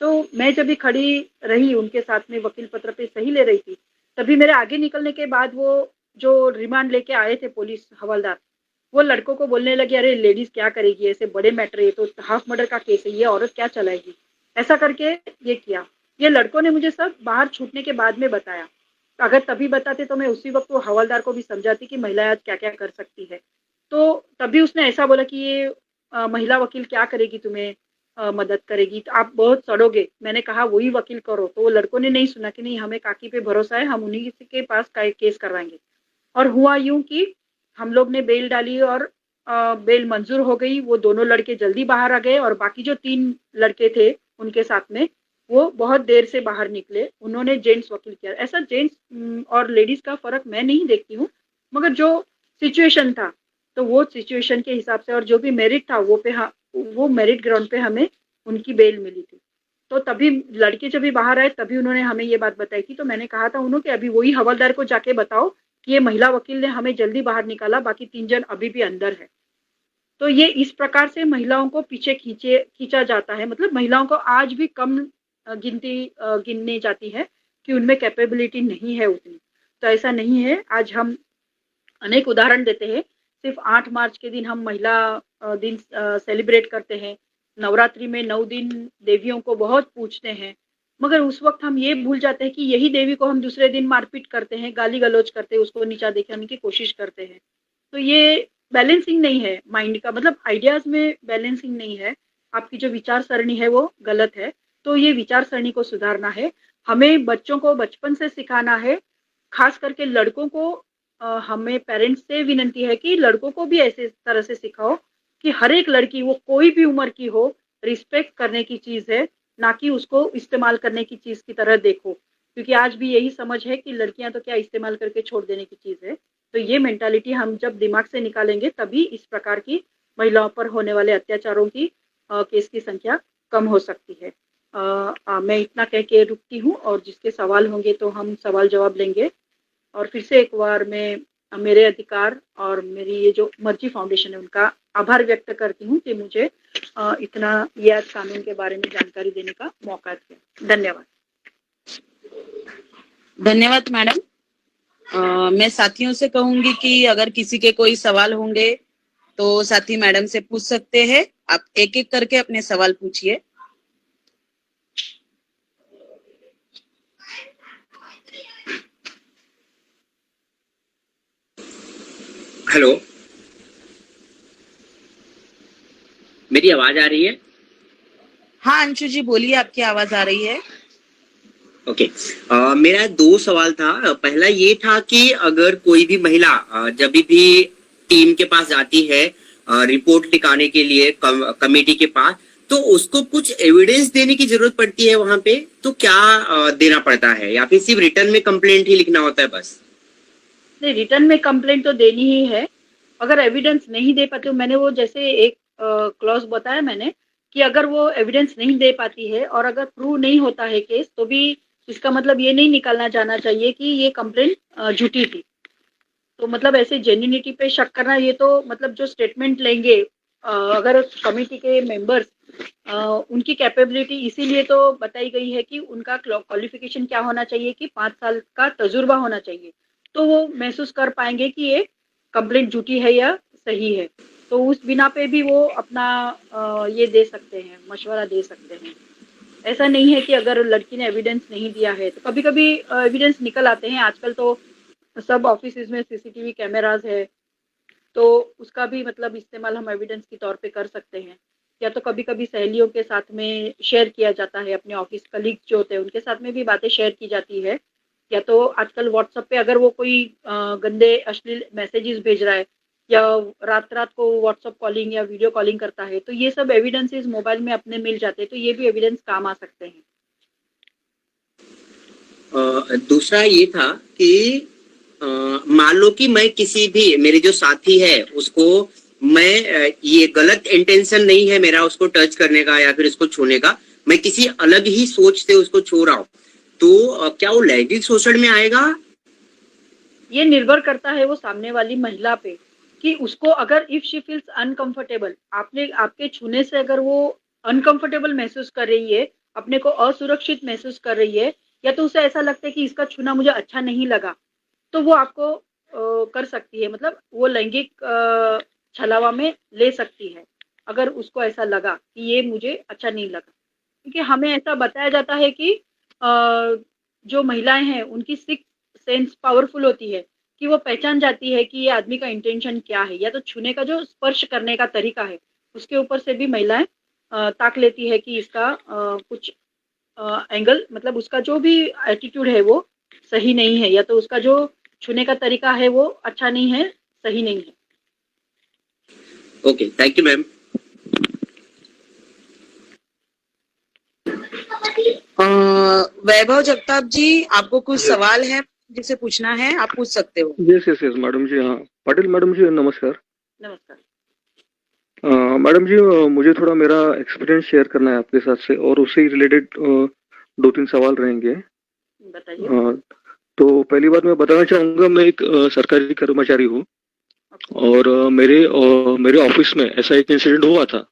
Speaker 2: तो मैं जब भी खड़ी रही उनके साथ में वकील पत्र पे सही ले रही थी, तभी मेरे आगे निकलने के बाद वो जो रिमांड लेके आए थे पुलिस हवलदार, वो लड़कों को बोलने लगे अरे लेडीज क्या करेगी, ऐसे बड़े मैटर है, तो हाफ मर्डर का केस है, ये औरत क्या चलाएगी, ऐसा करके ये किया। ये लड़कों ने मुझे सब बाहर छूटने के बाद में बताया, अगर तभी बताते तो मैं उसी वक्त वो हवलदार को भी समझाती कि महिला आज क्या क्या कर सकती है। तो तभी उसने ऐसा बोला कि ये महिला वकील क्या करेगी, तुम्हें मदद करेगी तो आप बहुत सड़ोगे। मैंने कहा वही वकील करो, तो वो लड़कों ने नहीं सुना कि नहीं हमें काकी पे भरोसा है, हम उन्हीं के पास केस करवाएंगे। और हुआ यूं कि हम लोग ने बेल डाली और बेल मंजूर हो गई, वो दोनों लड़के जल्दी बाहर आ गए, और बाकी जो 3 लड़के थे उनके साथ में वो बहुत देर से बाहर निकले, उन्होंने जेंट्स वकील किया। ऐसा जेंट्स और लेडीज का फर्क मैं नहीं देखती हूँ, मगर जो सिचुएशन था तो वो सिचुएशन के हिसाब से, और जो भी मेरिट था वो मेरिट ग्राउंड पे हमें उनकी बेल मिली थी। तो तभी लड़के जब भी बाहर आए तभी उन्होंने हमें ये बात बताई थी। तो मैंने कहा था उन्होंने कि अभी वही हवलदार को जाके बताओ कि ये महिला वकील ने हमें जल्दी बाहर निकाला, बाकी 3 जन अभी भी अंदर है। तो ये इस प्रकार से महिलाओं को पीछे खींचा जाता है, मतलब महिलाओं को आज भी कम गिनने जाती है कि उनमें कैपेबिलिटी नहीं है उतनी। तो ऐसा नहीं है, आज हम अनेक उदाहरण देते हैं। सिर्फ 8 मार्च के दिन हम महिला दिन सेलिब्रेट करते हैं, नवरात्रि में 9 दिन देवियों को बहुत पूजते हैं, मगर उस वक्त हम ये भूल जाते हैं कि यही देवी को हम दूसरे दिन मारपीट करते हैं, गाली गलौज करते हैं, उसको नीचा दिखाने की कोशिश करते हैं। तो ये बैलेंसिंग नहीं है माइंड का, मतलब आइडियाज में बैलेंसिंग नहीं है, आपकी जो विचार सरणी है वो गलत है। तो ये विचार सरणी को सुधारना है, हमें बच्चों को बचपन से सिखाना है, खास करके लड़कों को। हमें पेरेंट्स से विनती है कि लड़कों को भी ऐसे तरह से सिखाओ कि हर एक लड़की, वो कोई भी उम्र की हो, रिस्पेक्ट करने की चीज है, ना कि उसको इस्तेमाल करने की चीज की तरह देखो। क्योंकि आज भी यही समझ है कि लड़कियां तो क्या इस्तेमाल करके छोड़ देने की चीज है। तो ये मेंटालिटी हम जब दिमाग से निकालेंगे तभी इस प्रकार की महिलाओं पर होने वाले अत्याचारों की केस की संख्या कम हो सकती है। मैं इतना कह के रुकती हूँ, और जिसके सवाल होंगे तो हम सवाल जवाब लेंगे। और फिर से एक बार मैं मेरे अधिकार और मेरी ये जो मर्जी फाउंडेशन है उनका आभार व्यक्त करती हूँ कि मुझे इतना यह कानून के बारे में जानकारी देने का मौका दिया। धन्यवाद।
Speaker 1: धन्यवाद मैडम। मैं साथियों से कहूंगी कि अगर किसी के कोई सवाल होंगे तो साथी मैडम से पूछ सकते हैं। आप एक एक करके अपने सवाल पूछिए।
Speaker 3: हेलो, मेरी आवाज आ रही है?
Speaker 1: हाँ अंशु जी बोलिए, आपकी आवाज आ रही है।
Speaker 3: ओके। मेरा दो सवाल था। पहला ये था कि अगर कोई भी महिला जब भी टीम के पास जाती है रिपोर्ट लिखाने के लिए कमेटी के पास, तो उसको कुछ एविडेंस देने की जरूरत पड़ती है वहां पे, तो क्या देना पड़ता है या फिर सिर्फ रिटर्न में कंप्लेंट ही लिखना होता है बस?
Speaker 2: नहीं, रिटर्न में कंप्लेंट तो देनी ही है। अगर एविडेंस नहीं दे पाते, मैंने वो जैसे एक क्लॉज बताया मैंने कि अगर वो एविडेंस नहीं दे पाती है और अगर प्रूव नहीं होता है केस, तो भी इसका मतलब ये नहीं निकालना जाना चाहिए कि ये कंप्लेंट झूठी थी। तो मतलब ऐसे जेन्युइनिटी पे शक करना, ये तो मतलब जो स्टेटमेंट लेंगे अगर कमेटी के मेंबर्स उनकी कैपेबिलिटी इसीलिए तो बताई गई है कि उनका क्वालिफिकेशन क्या होना चाहिए कि 5 साल का तजुर्बा होना चाहिए, तो वो महसूस कर पाएंगे कि ये कंप्लेंट झूठी है या सही है। तो उस बिना पे भी वो अपना ये दे सकते हैं, मशवरा दे सकते हैं। ऐसा नहीं है कि अगर लड़की ने एविडेंस नहीं दिया है तो कभी कभी एविडेंस निकल आते हैं। आजकल तो सब ऑफिस में सीसीटीवी कैमराज है, तो उसका भी मतलब इस्तेमाल हम एविडेंस के तौर पे कर सकते हैं। या तो कभी कभी सहेलियों के साथ में शेयर किया जाता है, अपने ऑफिस कलीग जो होते हैं उनके साथ में भी बातें शेयर की जाती है। या तो आजकल व्हाट्सएप पे अगर वो कोई गंदे अश्लील मैसेजेस भेज रहा है या रात रात को व्हाट्सएप कॉलिंग या वीडियो कॉलिंग करता है, तो ये सब एविडेंसेस मोबाइल में अपने मिल जाते हैं, तो ये भी एविडेंस काम आ सकते हैं।
Speaker 3: दूसरा ये था कि मान लो कि मैं किसी भी मेरे जो साथी है उसको मैं ये गलत इंटेंशन नहीं है मेरा उसको टच करने का या फिर उसको छूने का, मैं किसी अलग ही सोच से उसको छू रहा हूँ, तो क्या वो लैंगिक शोषण में आएगा?
Speaker 2: ये निर्भर करता है वो सामने वाली महिला पे कि उसको अगर इफ शी फील्स अनकंफर्टेबल, आपने आपके छूने से अगर वो अनकंफर्टेबल महसूस कर रही है, अपने को असुरक्षित महसूस कर रही है, या तो उसे ऐसा लगता है कि इसका छूना मुझे अच्छा नहीं लगा, तो वो आपको कर सकती है, मतलब वो लैंगिक छलावा में ले सकती है अगर उसको ऐसा लगा कि ये मुझे अच्छा नहीं लगा। क्योंकि हमें ऐसा बताया जाता है कि जो महिलाएं हैं उनकी सिक्स सेंस पावरफुल होती है कि वो पहचान जाती है कि ये आदमी का इंटेंशन क्या है, या तो छूने का जो स्पर्श करने का तरीका है उसके ऊपर से भी महिलाएं ताक लेती है कि इसका कुछ एंगल, मतलब उसका जो भी एटीट्यूड है वो सही नहीं है, या तो उसका जो छूने का तरीका है वो अच्छा नहीं है, सही नहीं है।
Speaker 3: Okay, thank you ma'am.
Speaker 1: Vaibhav Jagtap ji, आपको कुछ सवाल है जिसे पूछना है, आप पूछ सकते हो।
Speaker 4: यस यस यस मैडम जी। हाँ पाटिल मैडम जी नमस्कार।
Speaker 2: नमस्कार।
Speaker 4: मैडम जी मुझे थोड़ा मेरा एक्सपीरियंस शेयर करना है आपके साथ से, और उससे रिलेटेड 2-3 सवाल रहेंगे।
Speaker 2: बताइए।
Speaker 4: तो पहली बात मैं बताना चाहूँगा, मैं एक सरकारी कर्मचारी हूँ, और मेरे ऑफिस में ऐसा एक इंसिडेंट हुआ था।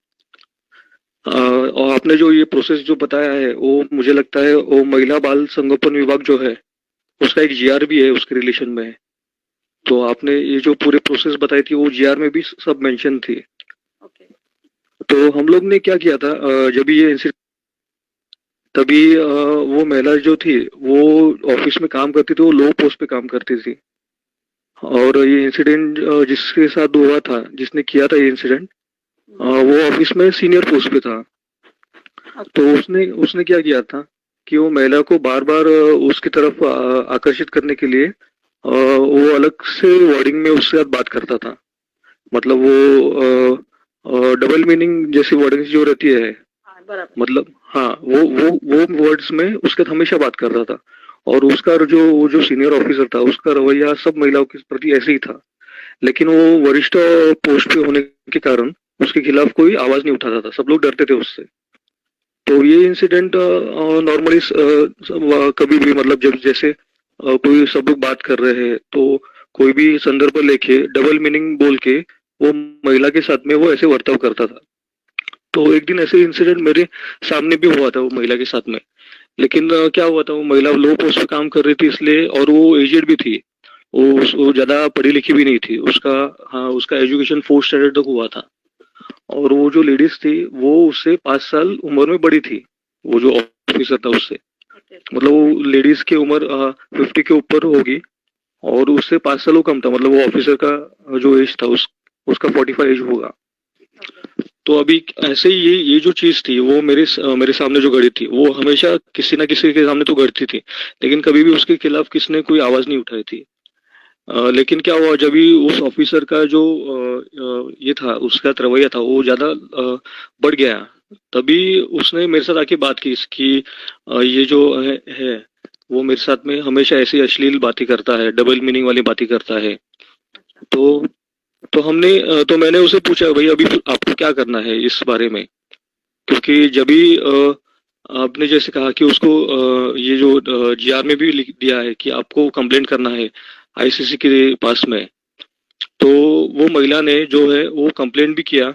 Speaker 4: और आपने जो ये प्रोसेस जो बताया है वो मुझे लगता है वो महिला बाल संगोपन विभाग जो है उसका एक जीआर भी है उसके रिलेशन में है। तो आपने ये जो पूरे प्रोसेस बताई थी वो जीआर में भी सब मेंशन थी। तो हम लोग ने क्या किया था, जब ये इंसिडेंट, तभी वो महिला जो थी वो ऑफिस में काम करती थी, वो लो पोस्ट पे काम करती थी, और ये इंसिडेंट जिसके साथ हुआ था, जिसने किया था ये इंसिडेंट, वो ऑफिस में सीनियर पोस्ट पे था। तो उसने क्या किया था कि वो महिला को बार बार उसकी तरफ आकर्षित करने के लिए वो अलग से वर्डिंग में उसके साथ बात करता था। मतलब वो डबल मीनिंग जैसी वर्डिंग जो रहती है, मतलब हाँ, वो वर्ड्स में उसके साथ हमेशा बात कर रहा था। और उसका जो सीनियर ऑफिसर था उसका रवैया सब महिलाओं के प्रति ऐसे ही था, लेकिन वो वरिष्ठ पोस्ट पे होने के कारण उसके खिलाफ कोई आवाज नहीं उठाता था, सब लोग डरते थे उससे। तो ये इंसिडेंट नॉर्मली कभी भी, मतलब जब जैसे कोई सब लोग बात कर रहे हैं तो कोई भी संदर्भ लेके डबल मीनिंग बोल के वो महिला के साथ में वो ऐसे वर्ताव करता था। तो एक दिन ऐसे इंसिडेंट मेरे सामने भी हुआ था वो महिला के साथ में। लेकिन क्या हुआ था, वो महिला लो पोस्ट पे काम कर रही थी इसलिए, और वो एजेड भी थी, वो ज्यादा पढ़ी लिखी भी नहीं थी। उसका एजुकेशन 4th स्टैंडर्ड तक हुआ था। और वो जो लेडीज थी वो उससे 5 साल उम्र में बड़ी थी, वो जो ऑफिसर था उससे। मतलब वो लेडीज की उम्र 50 के ऊपर होगी और उससे 5 साल कम था। मतलब वो ऑफिसर का जो एज था उसका 45 एज होगा। तो अभी ऐसे ही ये जो चीज थी वो मेरे सामने जो घड़ी थी वो हमेशा किसी ना किसी के सामने तो घड़ती थी, लेकिन कभी भी उसके खिलाफ किसी ने कोई आवाज नहीं उठाई थी। लेकिन क्या हुआ जब भी उस ऑफिसर का जो ये था उसका रवैया था वो ज्यादा बढ़ गया, तभी उसने मेरे साथ आके बात की इसकी ये जो है वो मेरे साथ में हमेशा ऐसी अश्लील बातें करता है, डबल मीनिंग वाली बातें करता है। तो तो मैंने उसे पूछा भाई अभी आपको क्या करना है इस बारे में, क्योंकि जब भी आपने जैसे कहा कि उसको ये जो जीआर में भी लिख दिया है कि आपको कंप्लेंट करना है आईसीसी के पास में, तो वो महिला ने जो है वो कंप्लेंट भी किया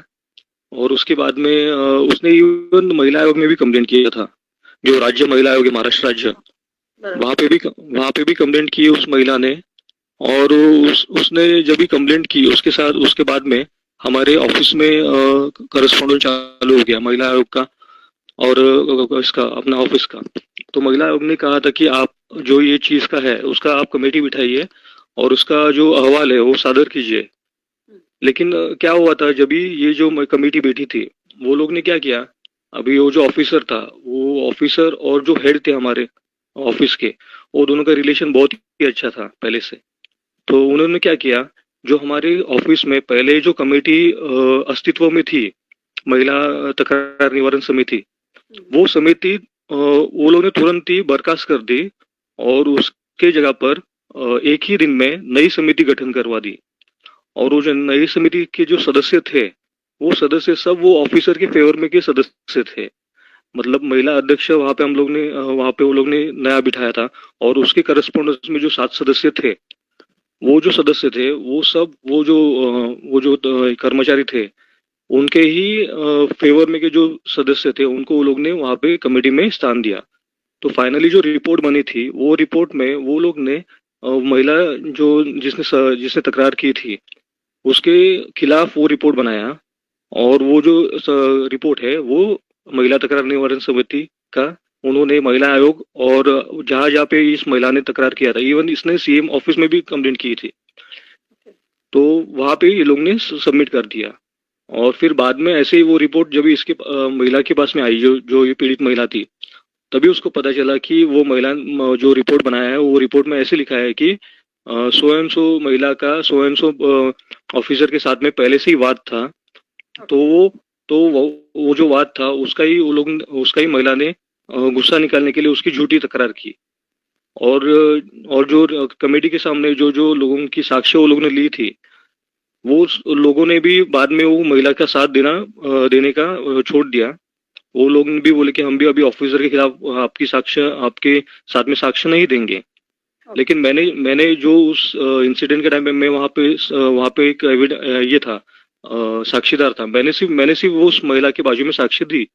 Speaker 4: और उसके बाद में उसने इवन महिला आयोग में भी कंप्लेंट किया था, जो राज्य महिला आयोग है महाराष्ट्र राज्य, वहां पे भी कंप्लेंट की उस महिला ने। और उसने जब भी कंप्लेंट की उसके बाद में हमारे ऑफिस में करस्पॉन्डेंट चालू हो गया महिला आयोग का और इसका अपना ऑफिस का। तो महिला आयोग ने कहा था कि आप जो ये चीज का है उसका आप कमेटी बिठाइए और उसका जो अहवाल है वो सादर कीजिए। लेकिन क्या हुआ था जब भी ये जो कमेटी बैठी थी वो लोग ने क्या किया, अभी वो जो ऑफिसर था वो ऑफिसर और जो हेड थे हमारे ऑफिस के, वो दोनों का रिलेशन बहुत ही अच्छा था पहले से। तो उन्होंने क्या किया, जो हमारे ऑफिस में पहले जो कमेटी अस्तित्व में थी महिला तकरार निवारण समिति, वो समिति वो लोग ने तुरंत ही बर्खास्त कर दी और उसके जगह पर एक ही दिन में नई समिति गठन करवा दी। और वो जो नई समिति के जो सदस्य थे वो सदस्य सब वो ऑफिसर के फेवर में के सदस्य थे। मतलब महिला अध्यक्ष वहां पे वहां पे वो लोग ने नया बिठाया था और उसके करस्पॉन्डेंस में जो 7 सदस्य थे, वो जो सदस्य थे वो सब वो जो कर्मचारी थे उनके ही फेवर में के जो सदस्य थे उनको वो लोग ने वहां पे कमेटी में स्थान दिया। तो फाइनली जो रिपोर्ट बनी थी वो रिपोर्ट में वो लोग ने महिला जो जिसने तकरार की थी उसके खिलाफ वो रिपोर्ट बनाया और वो जो रिपोर्ट है वो महिला तकरार निवारण समिति का उन्होंने महिला आयोग और जहां जहां पे इस महिला ने तकरार किया था, इवन इसने सीएम ऑफिस में भी कंप्लेंट की थी, तो वहां पे ये लोग ने सबमिट कर दिया। और फिर बाद में ऐसे ही वो रिपोर्ट जब इसके महिला के पास में आई जो ये पीड़ित महिला थी, तभी उसको पता चला कि वो महिला जो रिपोर्ट बनाया है वो रिपोर्ट में ऐसे लिखा है कि सो एंड सो महिला का सो एंड सो ऑफिसर के साथ में पहले से ही वाद था। तो वो जो वाद था उसका ही महिला ने गुस्सा निकालने के लिए उसकी झूठी तकरार की। और जो कमेटी के सामने जो लोगों की साक्ष्य वो लोगों ने ली थी, वो लोगों ने भी बाद में वो महिला का साथ देने का छोड़ दिया। वो लोग भी बोले कि हम भी अभी ऑफिसर के खिलाफ आपके साथ में साक्ष्य नहीं देंगे। लेकिन मैंने जो उस इंसिडेंट के टाइम पे मैं वहाँ पे एक ये था साक्षीदार था, मैंने सिर्फ वो उस महिला के बाजू में साक्ष्य दी।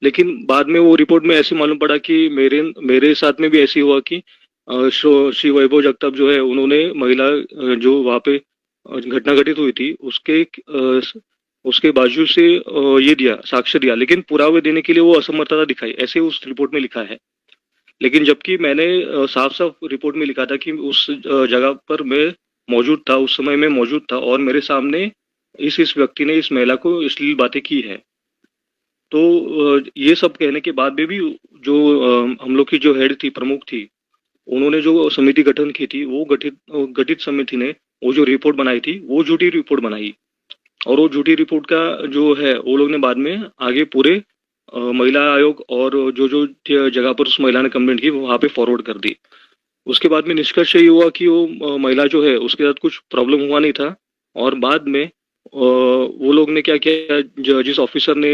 Speaker 4: लेकिन बाद में वो रिपोर्ट में ऐसे मालूम पड़ा कि मेरे साथ में भी ऐसी हुआ कि श्री वैभव जगताप जो है उन्होंने महिला जो वहाँ पे घटना घटित हुई थी उसके बाजू से ये दिया, साक्ष्य दिया, लेकिन पुरावे देने के लिए वो असमर्थता दिखाई, ऐसे उस रिपोर्ट में लिखा है। लेकिन जबकि मैंने साफ साफ रिपोर्ट में लिखा था कि उस जगह पर मैं मौजूद था, उस समय मैं मौजूद था और मेरे सामने इस व्यक्ति ने इस महिला को अश्लील बातें की है। तो ये सब कहने के बाद भी जो हम लोग की जो हेड थी, प्रमुख थी, उन्होंने जो समिति गठन की थी वो गठित समिति ने वो जो रिपोर्ट बनाई थी वो झूठी रिपोर्ट बनाई। और वो झूठी रिपोर्ट का जो है वो लोग ने बाद में आगे पूरे महिला आयोग और जो जगह पर उस महिला ने कंप्लेंट की वहां पे फॉरवर्ड कर दी। उसके बाद में निष्कर्ष ये हुआ कि वो महिला जो है उसके साथ कुछ प्रॉब्लम हुआ नहीं था। और बाद में वो लोग ने क्या किया, जिस ऑफिसर ने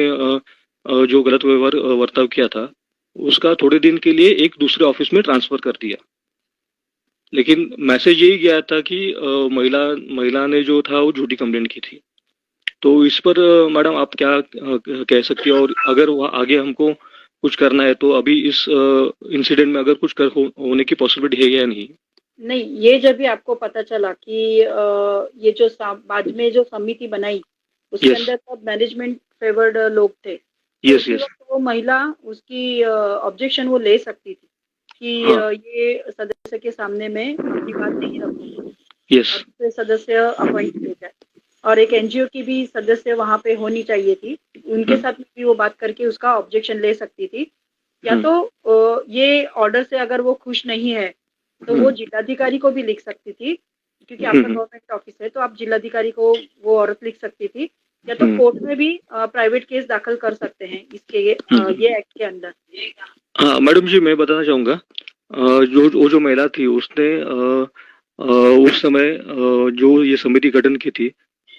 Speaker 4: जो गलत व्यवहार वर्ताव किया था उसका थोड़े दिन के लिए एक दूसरे ऑफिस में ट्रांसफर कर दिया। लेकिन मैसेज यही गया था कि महिला ने जो था वो झूठी कंप्लेंट की थी। तो इस पर मैडम आप क्या कह सकती है, और अगर आगे हमको कुछ करना है तो अभी इस इंसिडेंट में अगर कुछ होने की पॉसिबिलिटी है या नहीं?
Speaker 2: नहीं, ये जब भी आपको पता चला कि ये जो बाद में जो समिति बनाई उसके अंदर सब मैनेजमेंट फेवर्ड लोग थे,
Speaker 4: यस
Speaker 2: वो महिला उसकी ऑब्जेक्शन वो ले सकती थी कि ये सदस्य के सामने में अपनी बात नहीं रखूंगी,
Speaker 4: यस
Speaker 2: सदस्य अपॉइंट किए जाए। और एक एनजीओ की भी सदस्य वहाँ पे होनी चाहिए थी, उनके साथ भी वो बात करके उसका ऑब्जेक्शन ले सकती थी। या तो ये ऑर्डर से अगर वो खुश नहीं है तो वो जिलाधिकारी को भी लिख सकती थी, क्योंकि आपका गवर्नमेंट ऑफिस है तो आप जिलाधिकारी को वो औरत लिख सकती थी, या तो कोर्ट में भी प्राइवेट केस दाखिल कर सकते हैं इसके ये एक्ट के अंदर।
Speaker 4: हाँ मैडम जी, मैं बताना चाहूँगा, जो महिला थी उसने उस समय जो ये समिति गठन की थी,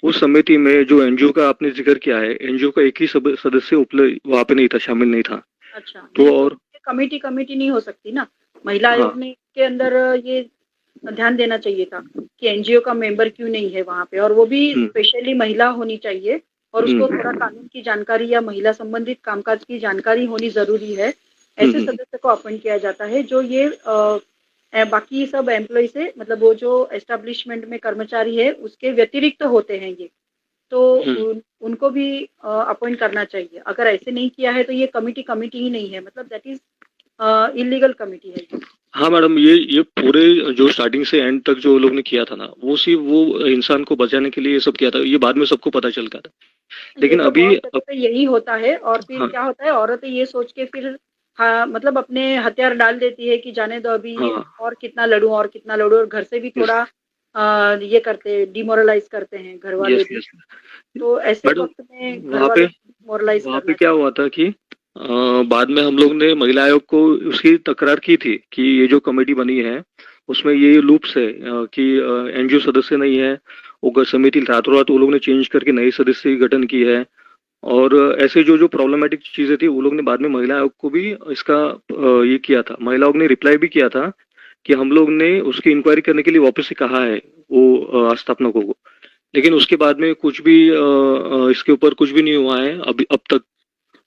Speaker 4: उस समिति में जो एनजीओ का आपने जिक्र किया है, एनजीओ का एक ही सदस्य उपलब्ध वहाँ पे नहीं था, शामिल नहीं था।
Speaker 2: अच्छा,
Speaker 4: तो और
Speaker 2: कमेटी नहीं हो सकती ना, महिला आयोग ने के अंदर ये ध्यान देना चाहिए था कि एनजीओ का मेंबर क्यों नहीं है वहाँ पे, और वो भी स्पेशली महिला होनी चाहिए और उसको थोड़ा कानून की जानकारी या महिला संबंधित कामकाज की जानकारी होनी जरूरी है। ऐसे सदस्य को अपॉइंट किया जाता है जो ये बाकी सब एम्प्लॉय से, मतलब वो जो एस्टेब्लिशमेंट में कर्मचारी है उसके व्यतिरिक्त होते हैं ये, तो उनको भी अपॉइंट करना चाहिए। अगर ऐसे नहीं किया है तो ये कमिटी ही नहीं है, मतलब दैट इज इलीगल कमिटी है। हाँ
Speaker 4: मैडम, ये पूरे जो स्टार्टिंग से एंड तक जो लोग ने किया था ना, वो सिर्फ वो इंसान को बचाने के लिए ये सब किया था, ये बाद में सबको पता चल गया था। लेकिन
Speaker 2: तो
Speaker 4: अभी
Speaker 2: यही होता है, और फिर क्या होता है, औरतें ये सोच के फिर मतलब अपने हथियार डाल देती है कि जाने दो अभी, और कितना लड़ूं, और घर से भी थोड़ा ये करते, डिमोरलाइज करते हैं घर वाले भी। तो ऐसे वक्त में घर वाले डिमोरलाइज
Speaker 4: वहाँ पे क्या हुआ था कि बाद में हम लोग ने महिला आयोग को उसकी तकरार की थी कि ये जो कमेटी बनी है उसमें ये लूप्स है कि एनजीओ सदस्य नहीं है, वो समिति रातों रात वो लोग ने चेंज करके नए सदस्य की गठन की है, और ऐसे जो प्रॉब्लमेटिक चीजें थी वो लोग ने बाद में महिला आयोग को भी इसका ये किया था। महिला आयोग ने रिप्लाई भी किया था कि हम लोग ने उसकी इंक्वायरी करने के लिए वापस से कहा है वो स्थापनाकों को, लेकिन उसके बाद में कुछ भी इसके ऊपर कुछ भी नहीं हुआ है अभी अब तक।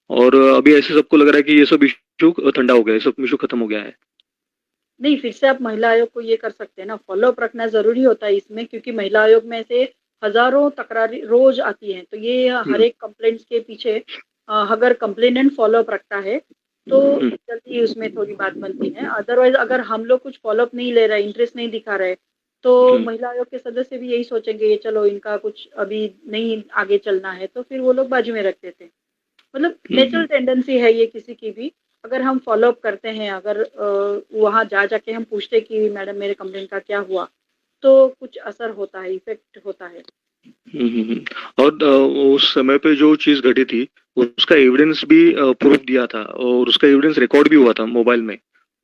Speaker 4: और अभी ऐसे सबको लग रहा है कि ये सब इशू ठंडा हो गया है, सब इशू खत्म हो गया है।
Speaker 2: नहीं, फिर से आप महिला आयोग को ये कर सकते हैं ना, फॉलोअप रखना जरूरी होता है इसमें, क्योंकि महिला आयोग में से हजारों तकरारी रोज आती हैं, तो ये हर एक कंप्लेंट्स के पीछे अगर कंप्लेनेंट फॉलोअप रखता है तो जल्दी उसमें थोड़ी बात बनती है। अदरवाइज अगर हम लोग कुछ फॉलोअप नहीं ले रहे, इंटरेस्ट नहीं दिखा रहे, तो महिला आयोग के सदस्य भी यही सोचेंगे ये चलो इनका कुछ अभी नहीं आगे चलना है, तो फिर वो लोग बाजू में रख देते हैं। मतलब नेचुरल टेंडेंसी है ये किसी की भी, अगर हम फॉलोअप करते हैं, अगर वहाँ जाके हम पूछते कि मैडम मेरे कंप्लेंट का क्या हुआ, तो कुछ असर होता है, इफेक्ट होता है।
Speaker 4: और उस समय पे जो चीज घटी थी उसका एविडेंस भी प्रूफ दिया था, और उसका एविडेंस रिकॉर्ड भी हुआ था मोबाइल में,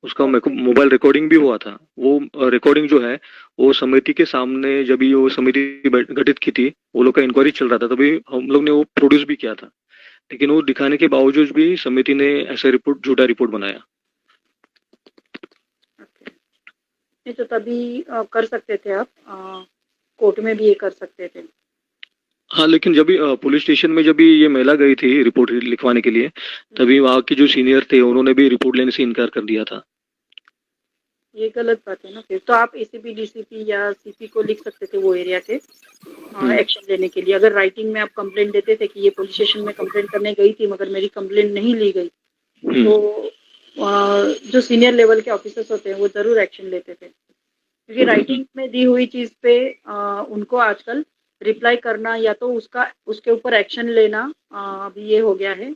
Speaker 4: उसका मोबाइल रिकॉर्डिंग भी हुआ था। वो रिकॉर्डिंग जो है वो समिति के सामने, जब ये वो समिति गठित की थी, वो लोग का इंक्वायरी चल रहा था, तभी हम लोग ने वो प्रोड्यूस भी किया था, लेकिन वो दिखाने के बावजूद भी समिति ने ऐसा झूठा रिपोर्ट बनाया।
Speaker 2: नहीं तो तभी कर सकते थे आप, कोर्ट में भी ये कर सकते थे।
Speaker 4: हाँ, लेकिन जब भी पुलिस स्टेशन में जब भी ये महिला गई थी रिपोर्ट लिखवाने के लिए, तभी वहाँ के जो सीनियर थे उन्होंने भी रिपोर्ट लेने से इनकार कर दिया था।
Speaker 2: ये गलत बात है ना। फिर तो आप एसीपी डीसीपी या सीपी को लिख सकते थे वो एरिया के एक्शन लेने के लिए। अगर राइटिंग में आप कंप्लेंट देते थे कि ये पुलिस स्टेशन में कंप्लेंट करने गई थी मगर मेरी कंप्लेंट नहीं ली गई, तो जो सीनियर लेवल के ऑफिसर्स होते हैं वो जरूर एक्शन लेते थे, क्योंकि राइटिंग में दी हुई चीज पे उनको आजकल रिप्लाई करना या तो उसके ऊपर एक्शन लेना अभी ये हो गया है।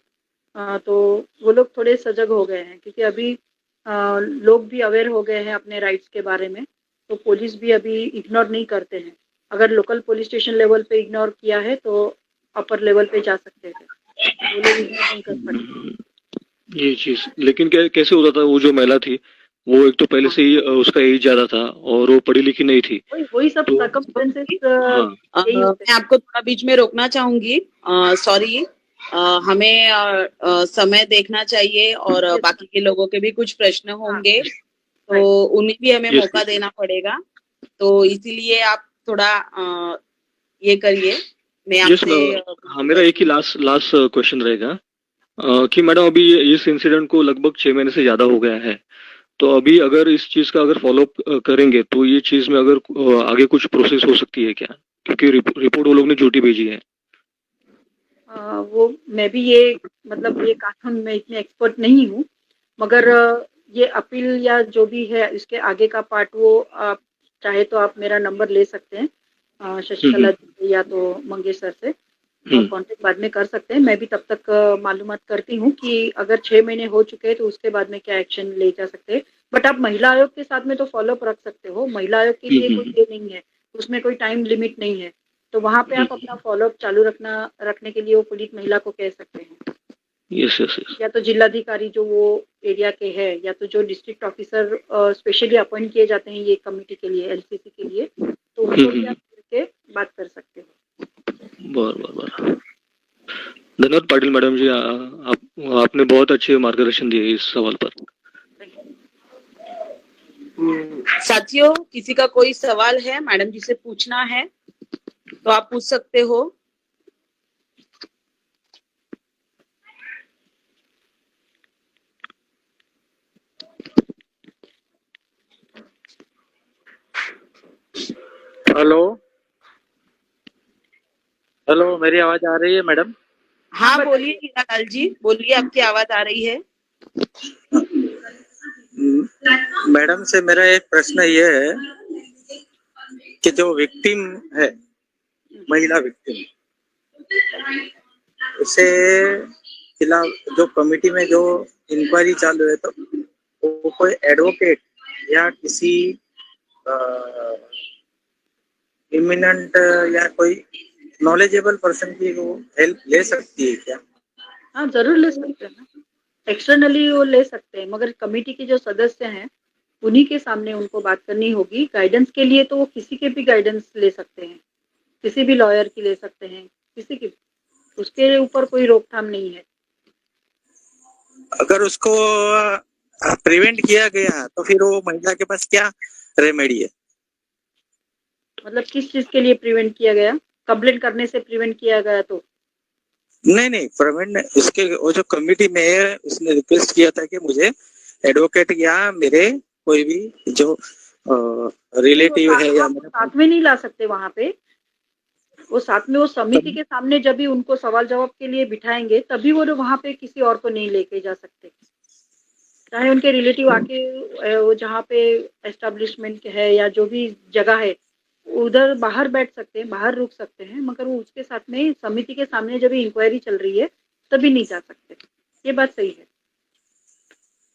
Speaker 2: तो वो लोग थोड़े सजग हो गए हैं, क्योंकि अभी लोग भी अवेयर हो गए हैं अपने राइट्स के बारे में, तो पुलिस भी अभी इग्नोर नहीं करते हैं। अगर लोकल पुलिस स्टेशन लेवल पे इग्नोर किया है तो अपर लेवल पे जा सकते थे, वो लोग इग्नोर नहीं कर सकते
Speaker 4: ये चीज। लेकिन कैसे होता था, वो जो महिला थी वो एक तो पहले से ही उसका एज ज्यादा था और वो पढ़ी लिखी नहीं थी,
Speaker 2: वही सब सर्कमस्टेंसेस।
Speaker 1: मैं आपको थोड़ा बीच में रोकना चाहूंगी, सॉरी, हमें समय देखना चाहिए और बाकी के लोगों के भी कुछ प्रश्न होंगे, तो उन्हें भी हमें मौका देना पड़ेगा, तो इसीलिए आप थोड़ा ये करिए। मैं आपसे
Speaker 4: हाँ, मेरा एक ही लास्ट क्वेश्चन रहेगा कि मैडम अभी इस इंसिडेंट को लगभग 6 महीने से ज्यादा हो गया है, तो अभी अगर इस चीज का अगर फॉलोअप करेंगे तो ये चीज में अगर आगे कुछ प्रोसेस हो सकती है क्या, क्योंकि रिपोर्ट वो लोग ने झूठी भेजी है।
Speaker 2: वो मैं भी ये मतलब ये कानून में इतने एक्सपर्ट नहीं हूँ, मगर ये अपील या जो भी है इसके आगे का पार्ट वो आप चाहे तो आप मेरा नंबर ले सकते हैं, शशिकला जी से या तो मंगेश सर से कांटेक्ट बाद में कर सकते हैं। मैं भी तब तक मालूमात करती हूँ कि अगर 6 महीने हो चुके हैं तो उसके बाद में क्या एक्शन ले जा सकते हैं। बट आप महिला आयोग के साथ में तो फॉलोअप रख सकते हो। महिला आयोग के लिए कोई ये नहीं है, उसमें कोई टाइम लिमिट नहीं है, तो वहाँ पे आप अपना फॉलोअप चालू रखने के लिए वो पीड़ित महिला को कह सकते हैं।
Speaker 4: Yes yes yes.
Speaker 2: या तो जिलाधिकारी जो वो एरिया के है, या तो जो डिस्ट्रिक्ट ऑफिसर स्पेशली अपॉइंट किए जाते हैं ये कमेटी के लिए, एलसीसी के लिए, तो उनको भी आप करके बात कर सकते हो।
Speaker 4: बर। धन्यवाद पाटिल मैडम जी, आपने बहुत अच्छे मार्गदर्शन दिए इस सवाल पर।
Speaker 1: साथियों, किसी का कोई सवाल है मैडम जी से पूछना है तो आप पूछ सकते हो।
Speaker 5: हेलो हेलो, मेरी आवाज आ रही है मैडम?
Speaker 1: हाँ बोलिए हीरालाल जी, बोलिए, आपकी आवाज आ रही है।
Speaker 5: मैडम से मेरा एक प्रश्न ये है कि जो विक्टिम है, महिला विक्टिम, उसे खिलाफ जो कमेटी में जो इंक्वायरी चालू है, तो वो कोई एडवोकेट या किसी इमिनेंट या कोई नॉलेजेबल पर्सन की वो हेल्प ले सकती है क्या?
Speaker 2: हाँ जरूर ले सकते हैं ना, एक्सटर्नली वो ले सकते हैं, मगर कमेटी के जो सदस्य हैं उन्हीं के सामने उनको बात करनी होगी। गाइडेंस के लिए तो वो किसी के भी गाइडेंस ले सकते हैं, किसी भी लॉयर की ले सकते हैं, किसी की, उसके ऊपर कोई रोकथाम नहीं है।
Speaker 5: अगर उसको प्रिवेंट किया गया तो फिर वो महिला के पास क्या रेमेडी है?
Speaker 2: मतलब किस चीज के लिए प्रिवेंट किया गया? कंप्लेंट करने से प्रिवेंट किया गया तो
Speaker 5: नहीं, प्रिवेंट इसके वो जो कमेटी में है, उसने रिक्वेस्ट किया था कि मुझे एडवोकेट या मेरे कोई भी जो रिलेटिव है या
Speaker 2: साथ में नहीं ला सकते वहां पे। वो साथ में वो समिति के सामने जब भी उनको सवाल जवाब के लिए बिठाएंगे तभी वो वहां पे किसी और को नहीं लेके जा सकते। चाहे उनके रिलेटिव आके वो जहाँ पे एस्टेब्लिशमेंट है या जो भी जगह है उधर बाहर बैठ सकते हैं, बाहर रुक सकते हैं, मगर वो उसके साथ में समिति के सामने जब इंक्वायरी चल रही है तभी नहीं जा सकते। ये बात सही है।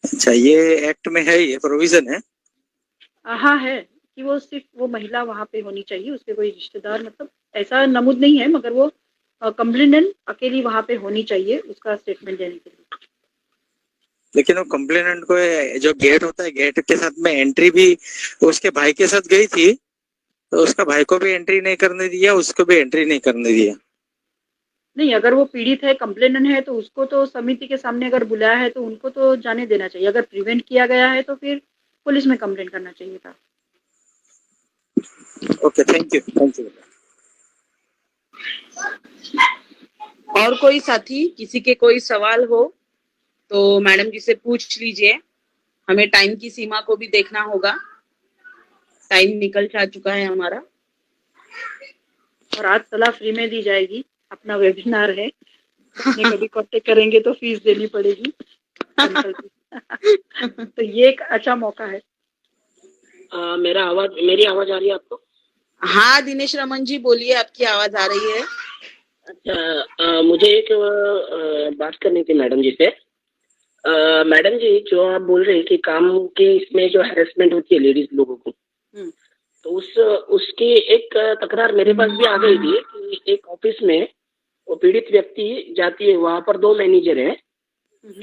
Speaker 5: अच्छा, ये एक्ट में है, ये प्रोविजन है?
Speaker 2: हाँ है कि वो सिर्फ वो महिला वहां पे होनी चाहिए, उसके कोई रिश्तेदार, मतलब ऐसा नमूद नहीं है, मगर वो कंप्लेनेंट अकेली वहां पे होनी चाहिए उसका स्टेटमेंट देने के लिए।
Speaker 5: लेकिन वो कंप्लेनेंट को जो गेट होता है, गेट के साथ में एंट्री भी उसके भाई के साथ गई थी, तो उसका भाई को भी एंट्री नहीं करने दिया, उसको भी एंट्री नहीं करने दिया।
Speaker 2: नहीं, अगर वो पीड़ित है, कंप्लेनेंट है, तो उसको तो समिति के सामने अगर बुलाया है तो उनको तो जाने देना चाहिए। अगर प्रिवेंट किया गया है तो फिर पुलिस में कंप्लेंट करना चाहिए था।
Speaker 5: Okay, thank you.
Speaker 1: और कोई साथी, किसी के कोई सवाल हो तो मैडम जी से पूछ लीजिए। हमें टाइम की सीमा को भी देखना होगा, टाइम निकल जा चुका है हमारा।
Speaker 2: और आज सलाह फ्री में दी जाएगी, अपना वेबिनार है, कभी कांटेक्ट करेंगे तो फीस देनी पड़ेगी। तो ये एक अच्छा मौका है।
Speaker 6: मेरी आवाज आ रही है आपको?
Speaker 1: हाँ दिनेश रमन जी बोलिए, आपकी आवाज आ रही है।
Speaker 6: अच्छा, मुझे एक बात करनी थी मैडम जी से। मैडम जी, जो आप बोल रहे हैं कि काम के इसमें जो हैरेसमेंट होती है लेडीज लोगों को, तो उसकी एक तकरार मेरे पास भी आ गई थी कि एक ऑफिस में वो पीड़ित व्यक्ति जाती है, वहां पर 2 मैनेजर है,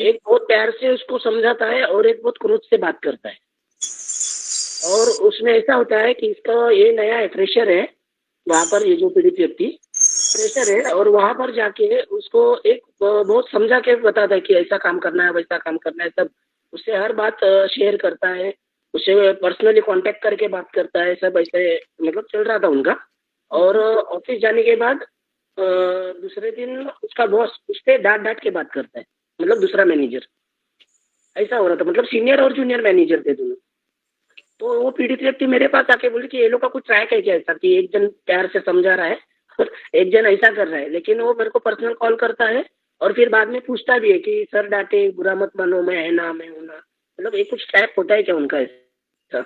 Speaker 6: एक बहुत प्यार से उसको समझाता है और एक बहुत क्रोध से बात करता है। और उसमें ऐसा होता है कि इसका ये नया फ्रेशर है वहां पर, ये जो पीड़ित व्यक्ति फ्रेशर है, और वहां पर जाके उसको एक बहुत समझा के बताता है कि ऐसा काम करना है, वैसा काम करना है, सब उससे हर बात शेयर करता है, उससे पर्सनली कांटेक्ट करके बात करता है, सब ऐसे मतलब चल रहा था उनका। और ऑफिस जाने के बाद दूसरे दिन उसका बॉस उससे डांट के बात करता है, मतलब दूसरा मैनेजर। ऐसा हो रहा था, मतलब सीनियर और जूनियर मैनेजर थे दोनों। तो वो पीड़ित व्यक्ति मेरे पास आके बोले कि ये लोग का कुछ ट्रैक है क्या ऐसा, कि एक जन प्यार से समझा रहा है और एक जन ऐसा कर रहा है। लेकिन वो मेरे को पर्सनल कॉल करता है और फिर बाद में पूछता भी है कि सर डांटे, बुरा मत मानो, मैं है ना, मैं हूं ना। मतलब ये कुछ ट्रैक होता है क्या उनका ऐसा?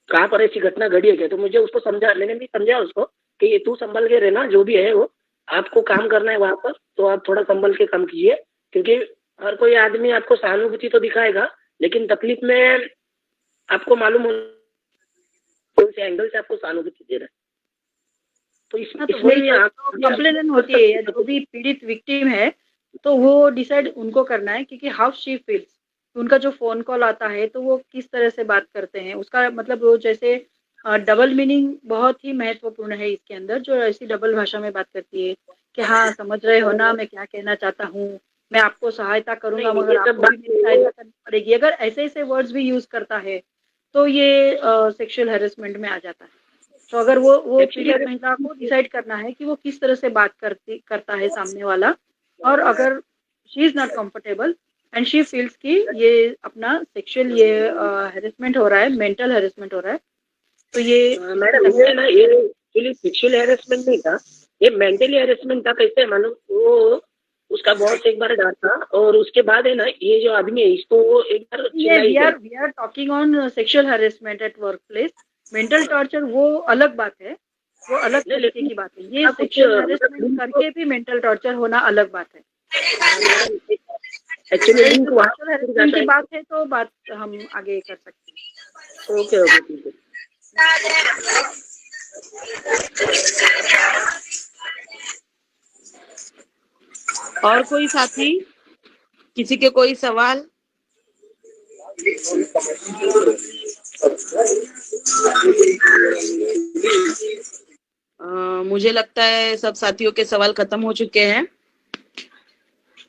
Speaker 6: कहाँ पर ऐसी घटना घड़ी है क्या? तो मुझे उसको मैंने भी समझा उसको कि ये तू संभल के रहना, जो भी है वो आपको काम करना है वहां पर, तो आप थोड़ा संभल के काम कीजिए, क्योंकि हर कोई आदमी आपको सहानुभूति तो दिखाएगा, लेकिन तकलीफ में आपको मालूम हो कौन से एंगल से आपको सहानुभूति दे रहा है। तो
Speaker 2: कंप्लेन होती है, जो भी पीड़ित विक्टिम है तो वो डिसाइड उनको करना है, क्योंकि हाउ शी फील्स, उनका जो फोन कॉल आता है तो वो किस तरह से बात करते हैं, उसका मतलब वो जैसे डबल मीनिंग बहुत ही महत्वपूर्ण है इसके अंदर, जो ऐसी डबल भाषा में बात करती है कि हाँ समझ रहे हो ना मैं क्या कहना चाहता हूँ, मैं आपको सहायता करूंगा मगर आपको भी मेरी सहायता करनी पड़ेगी, अगर ऐसे ऐसे वर्ड्स भी यूज करता है तो ये सेक्सुअल हैरेसमेंट में आ जाता है। तो अगर वो पीड़ित महिला को डिसाइड करना है कि वो किस तरह से बात करता है सामने वाला, और अगर she is not comfortable and she feels कि ये अपना सेक्सुअल ये हैरेसमेंट हो रहा है, मेंटल हैरेसमेंट हो रहा है, तो ये
Speaker 6: मैडम ये ना ये एक्चुअली सेक्सुअल हैरेसमेंट नहीं था, ये मेंटली हैरेसमेंट था। कैसे मालूम, वो उसका बॉस एक बार डांटा और उसके बाद है ना ये जो आदमी है इसको वो एक बार
Speaker 2: we are talking on sexual harassment at workplace. Mental torture वो अलग बात है, वो अलग तरीके की बात है, ये सेक्सुअल हैरेसमेंट करके भी मेंटल टॉर्चर होना अलग बात है।
Speaker 6: एक्चुअली
Speaker 2: सेक्सुअल हैरेसमेंट की बात है तो बात हम आगे कर सकते हैं।
Speaker 6: ओके ओके ठीक है।
Speaker 1: और कोई साथी, किसी के कोई सवाल? मुझे लगता है सब साथियों के सवाल खत्म हो चुके हैं।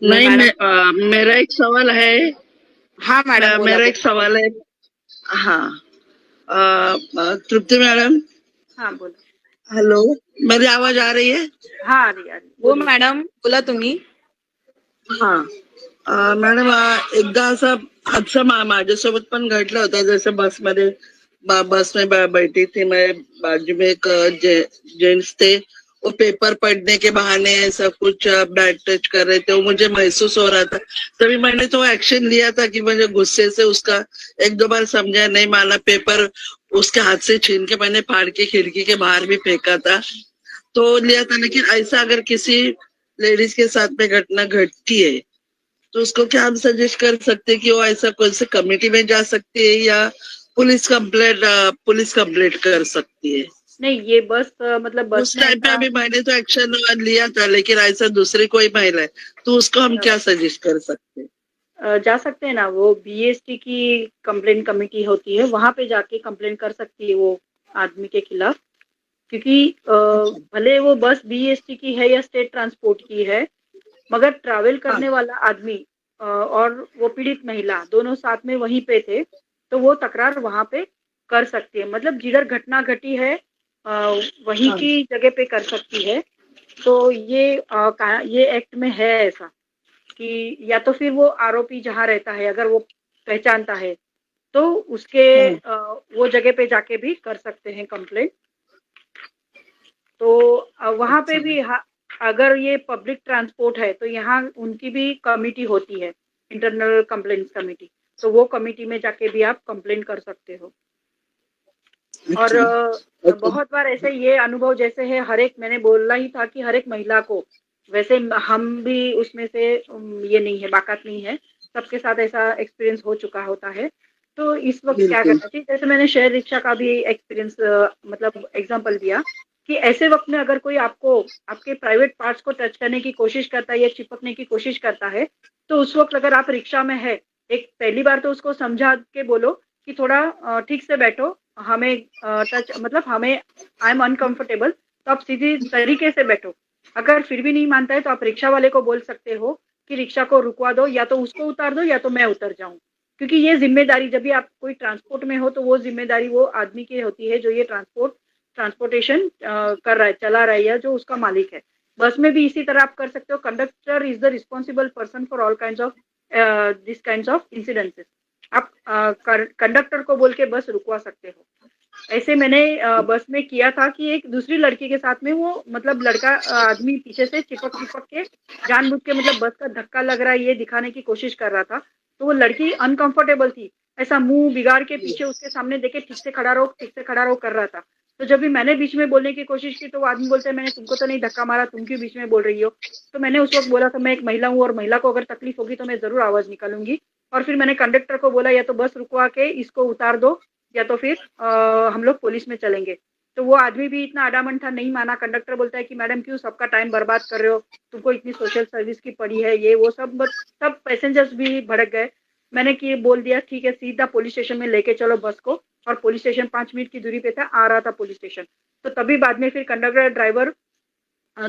Speaker 7: नहीं, मेरा एक सवाल है।
Speaker 1: हाँ मैडम,
Speaker 7: मेरा एक सवाल है। हाँ तृप्ति मैडम।
Speaker 2: हाँ बोलो।
Speaker 7: हॅलो, मेरी आवाज आ रही है?
Speaker 2: हाँ आ रही है।
Speaker 1: हो मॅडम बोला तुम्ही.
Speaker 7: हाँ मॅडम, एकदा असं माझ्यासोबत पण घडलं होतं. जसं बस में बैठी थी मैं, बाजू में एक जेंट्स थे, वो पेपर पढ़ने के बहाने ऐसा कुछ बैड टच कर रहे थे, वो मुझे महसूस हो रहा था। तभी मैंने तो एक्शन लिया था कि मुझे गुस्से से उसका एक दो बार समझा, नहीं माना, पेपर उसके हाथ से छीन के मैंने फाड़ के खिड़की के बाहर भी फेंका था, तो लिया था। लेकिन ऐसा अगर किसी लेडीज के साथ में घटना घटती है तो उसको क्या हम सजेस्ट कर सकते हैं कि वो ऐसा कौन से कमेटी में जा सकती है या पुलिस कंप्लेंट कर सकती है?
Speaker 2: नहीं, ये बस मतलब बस
Speaker 7: उस टाइम पे अभी मैंने तो एक्शन लिया था, लेकिन ऐसा दूसरी कोई महिला है तो उसको हम क्या सजेस्ट कर सकते हैं?
Speaker 2: जा सकते हैं ना, वो बीएसटी की कंप्लेंट कमेटी होती है, वहां पे जाके कंप्लेंट कर सकती है वो आदमी के खिलाफ, क्योंकि भले वो बस बीएसटी की है या स्टेट ट्रांसपोर्ट की है, मगर ट्रैवल करने वाला आदमी और वो पीड़ित महिला दोनों साथ में वहीं पे थे, तो वो तकरार वहां पे कर सकती है। मतलब जिधर घटना घटी है वहीं की जगह पे कर सकती है। तो ये एक्ट में है ऐसा कि या तो फिर वो आरोपी जहाँ रहता है अगर वो पहचानता है तो उसके वो जगह पे जाके भी कर सकते हैं कंप्लेंट। तो वहां पे भी अगर ये पब्लिक ट्रांसपोर्ट है तो यहाँ उनकी भी कमेटी होती है, इंटरनल कंप्लेंट्स कमेटी, तो वो कमेटी में जाके भी आप कंप्लेंट कर सकते हो। और बहुत बार ऐसे ये अनुभव जैसे है, हर एक, मैंने बोला ही था कि हर एक महिला को, वैसे हम भी उसमें से ये नहीं है, बाकात नहीं है, सबके साथ ऐसा एक्सपीरियंस हो चुका होता है। तो इस वक्त क्या करना चाहिए, जैसे मैंने शेयर रिक्शा का भी एक्सपीरियंस मतलब एग्जांपल दिया कि ऐसे वक्त में अगर कोई आपको आपके प्राइवेट पार्ट्स को टच करने की कोशिश करता है या चिपकने की कोशिश करता है, तो उस वक्त अगर आप रिक्शा में है, एक पहली बार तो उसको समझा के बोलो कि थोड़ा ठीक से बैठो, हमें टच मतलब हमें आई एम अनकंफर्टेबल, तो आप सीधी तरीके से बैठो। अगर फिर भी नहीं मानता है तो आप रिक्शा वाले को बोल सकते हो कि रिक्शा को रुकवा दो, या तो उसको उतार दो या तो मैं उतर जाऊं, क्योंकि ये जिम्मेदारी जब भी आप कोई ट्रांसपोर्ट में हो तो वो जिम्मेदारी वो आदमी की होती है जो ये ट्रांसपोर्टेशन कर रहा है, चला रहा है, या जो उसका मालिक है। बस में भी इसी तरह आप कर सकते हो। Conductor is the responsible person for all kinds of this kinds of incidences. आप कंडक्टर को बोल के बस रुकवा सकते हो। ऐसे मैंने बस में किया था कि एक दूसरी लड़की के साथ में वो मतलब लड़का आदमी पीछे से चिपक के जानबूझ के मतलब बस का धक्का लग रहा है ये दिखाने की कोशिश कर रहा था, तो वो लड़की अनकंफर्टेबल थी, ऐसा मुंह बिगाड़ के पीछे उसके सामने देखे ठीक से खड़ा रहो कर रहा था। तो जब भी मैंने बीच में बोलने की कोशिश की तो वो आदमी बोलता है मैंने तुमको तो नहीं धक्का मारा, तुम क्यों बीच में बोल रही हो। तो मैंने उस वक्त बोला था मैं एक महिला हूँ और महिला को अगर तकलीफ होगी तो मैं जरूर आवाज निकालूंगी। और फिर मैंने कंडक्टर को बोला या तो बस रुकवा के इसको उतार दो या तो फिर हम लोग पुलिस में चलेंगे। तो वो आदमी भी इतना अडामन था, नहीं माना। कंडक्टर बोलता है कि मैडम क्यों सबका टाइम बर्बाद कर रहे हो, तुमको इतनी सोशल सर्विस की पड़ी है, ये वो सब पैसेंजर्स भी भड़क गए। मैंने कि बोल दिया ठीक है सीधा पुलिस स्टेशन में लेके चलो बस को। और पुलिस स्टेशन 5 मिनट की दूरी पे था, आ रहा था पुलिस स्टेशन। तो तभी बाद में फिर कंडक्टर ड्राइवर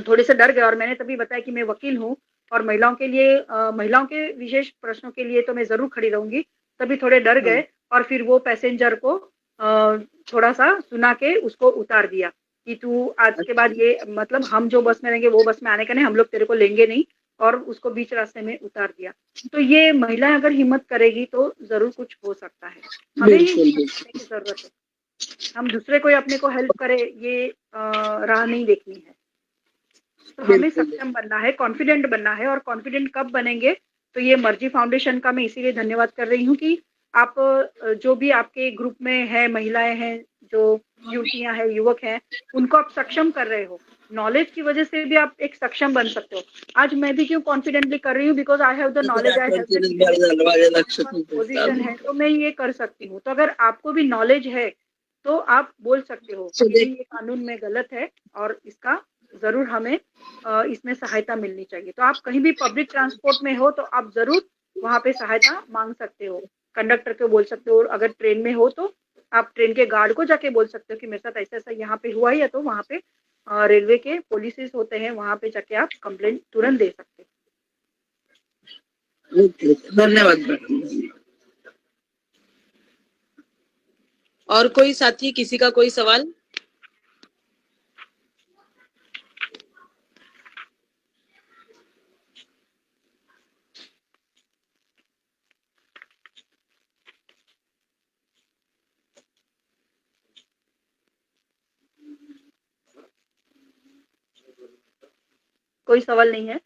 Speaker 2: थोड़े से डर गए और मैंने तभी बताया कि मैं वकील हूँ और महिलाओं के लिए महिलाओं के विशेष प्रश्नों के लिए तो मैं जरूर खड़ी रहूंगी। तभी थोड़े डर गए और फिर वो पैसेंजर को थोड़ा सा सुना के उसको उतार दिया कि तू आज के बाद ये मतलब हम जो बस में रहेंगे वो बस में आने का नहीं, हम लोग तेरे को लेंगे नहीं। और उसको बीच रास्ते में उतार दिया। तो ये महिलाएं अगर हिम्मत करेगी तो जरूर कुछ हो सकता है। हमें ही हिम्मत करने की जरूरत है। हम दूसरे को अपने को हेल्प करे ये राह नहीं देखनी है। तो हमें सक्षम बनना है, कॉन्फिडेंट बनना है। और कॉन्फिडेंट कब बनेंगे तो ये मर्जी फाउंडेशन का मैं इसीलिए धन्यवाद कर रही हूँ कि आप जो भी आपके ग्रुप में है महिलाएं हैं, जो युवतियां हैं, युवक हैं, उनको आप सक्षम कर रहे हो। नॉलेज की वजह से भी आप एक सक्षम बन सकते हो। आज मैं भी क्यों कॉन्फिडेंटली कर रही हूँ, because I have the knowledge, I have position है तो मैं ये कर सकती हूँ। तो अगर आपको भी नॉलेज है तो आप बोल सकते हो कि ये कानून में गलत है और इसका जरूर हमें इसमें सहायता मिलनी चाहिए। तो आप कहीं भी पब्लिक ट्रांसपोर्ट में हो तो आप जरूर वहां पे सहायता मांग सकते हो, कंडक्टर को बोल सकते हो। अगर ट्रेन में हो तो आप ट्रेन के गार्ड को जाके बोल सकते हो कि मेरे साथ ऐसा ऐसा यहाँ पे हुआ है, या तो वहाँ पे रेलवे के पुलिस होते हैं, वहां पे जाके आप कंप्लेंट तुरंत दे सकते हो।
Speaker 7: धन्यवाद मैडम।
Speaker 1: और कोई साथी, किसी का कोई सवाल?
Speaker 2: कोई सवाल नहीं है?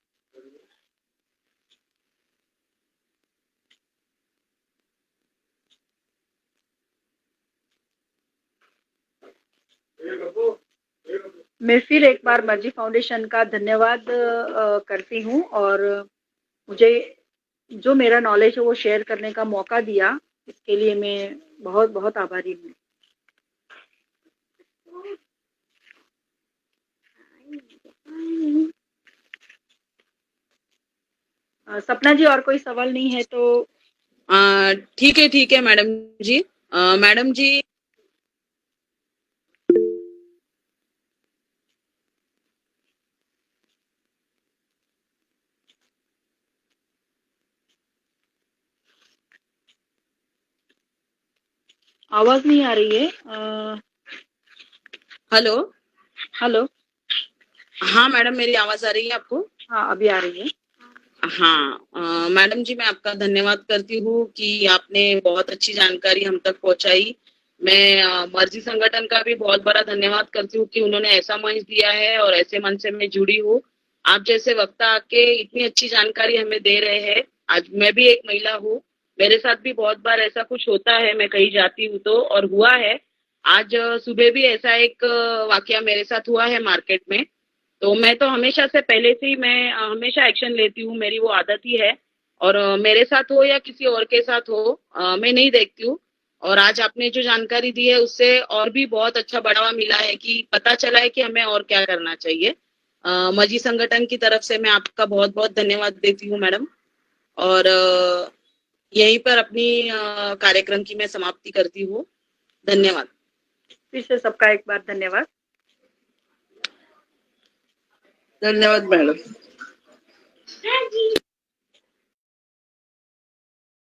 Speaker 2: मैं फिर एक बार मर्जी फाउंडेशन का धन्यवाद करती हूँ और मुझे जो मेरा नॉलेज है वो शेयर करने का मौका दिया, इसके लिए मैं बहुत बहुत आभारी हूँ। सपना जी और कोई सवाल नहीं है तो
Speaker 1: ठीक है मैडम जी। मैडम जी
Speaker 2: आवाज नहीं आ रही है।
Speaker 1: Hello
Speaker 2: hello.
Speaker 1: हाँ मैडम, मेरी आवाज आ रही है आपको?
Speaker 2: हाँ अभी आ रही है।
Speaker 1: हाँ मैडम जी, मैं आपका धन्यवाद करती हूँ कि आपने बहुत अच्छी जानकारी हम तक पहुंचाई। मैं मर्जी संगठन का भी बहुत बड़ा धन्यवाद करती हूँ कि उन्होंने ऐसा मंच दिया है और ऐसे मंच से मैं जुड़ी हूँ। आप जैसे वक्ता आके इतनी अच्छी जानकारी हमें दे रहे हैं। आज मैं भी एक महिला हूँ, मेरे साथ भी बहुत बार ऐसा कुछ होता है, मैं कहीं जाती हूँ तो, और हुआ है। आज सुबह भी ऐसा एक वाकया मेरे साथ हुआ है मार्केट में। तो मैं तो हमेशा से पहले से ही मैं हमेशा एक्शन लेती हूँ, मेरी वो आदत ही है। और मेरे साथ हो या किसी और के साथ हो, मैं नहीं देखती हूँ। और आज आपने जो जानकारी दी है उससे और भी बहुत अच्छा बढ़ावा मिला है कि पता चला है कि हमें और क्या करना चाहिए। मर्जी संगठन की तरफ से मैं आपका बहुत बहुत धन्यवाद देती हूँ मैडम। और यहीं पर अपनी कार्यक्रम की मैं समाप्ति करती हूँ। धन्यवाद।
Speaker 2: फिर से सबका एक बार धन्यवाद।
Speaker 7: धन्यवाद मैडम।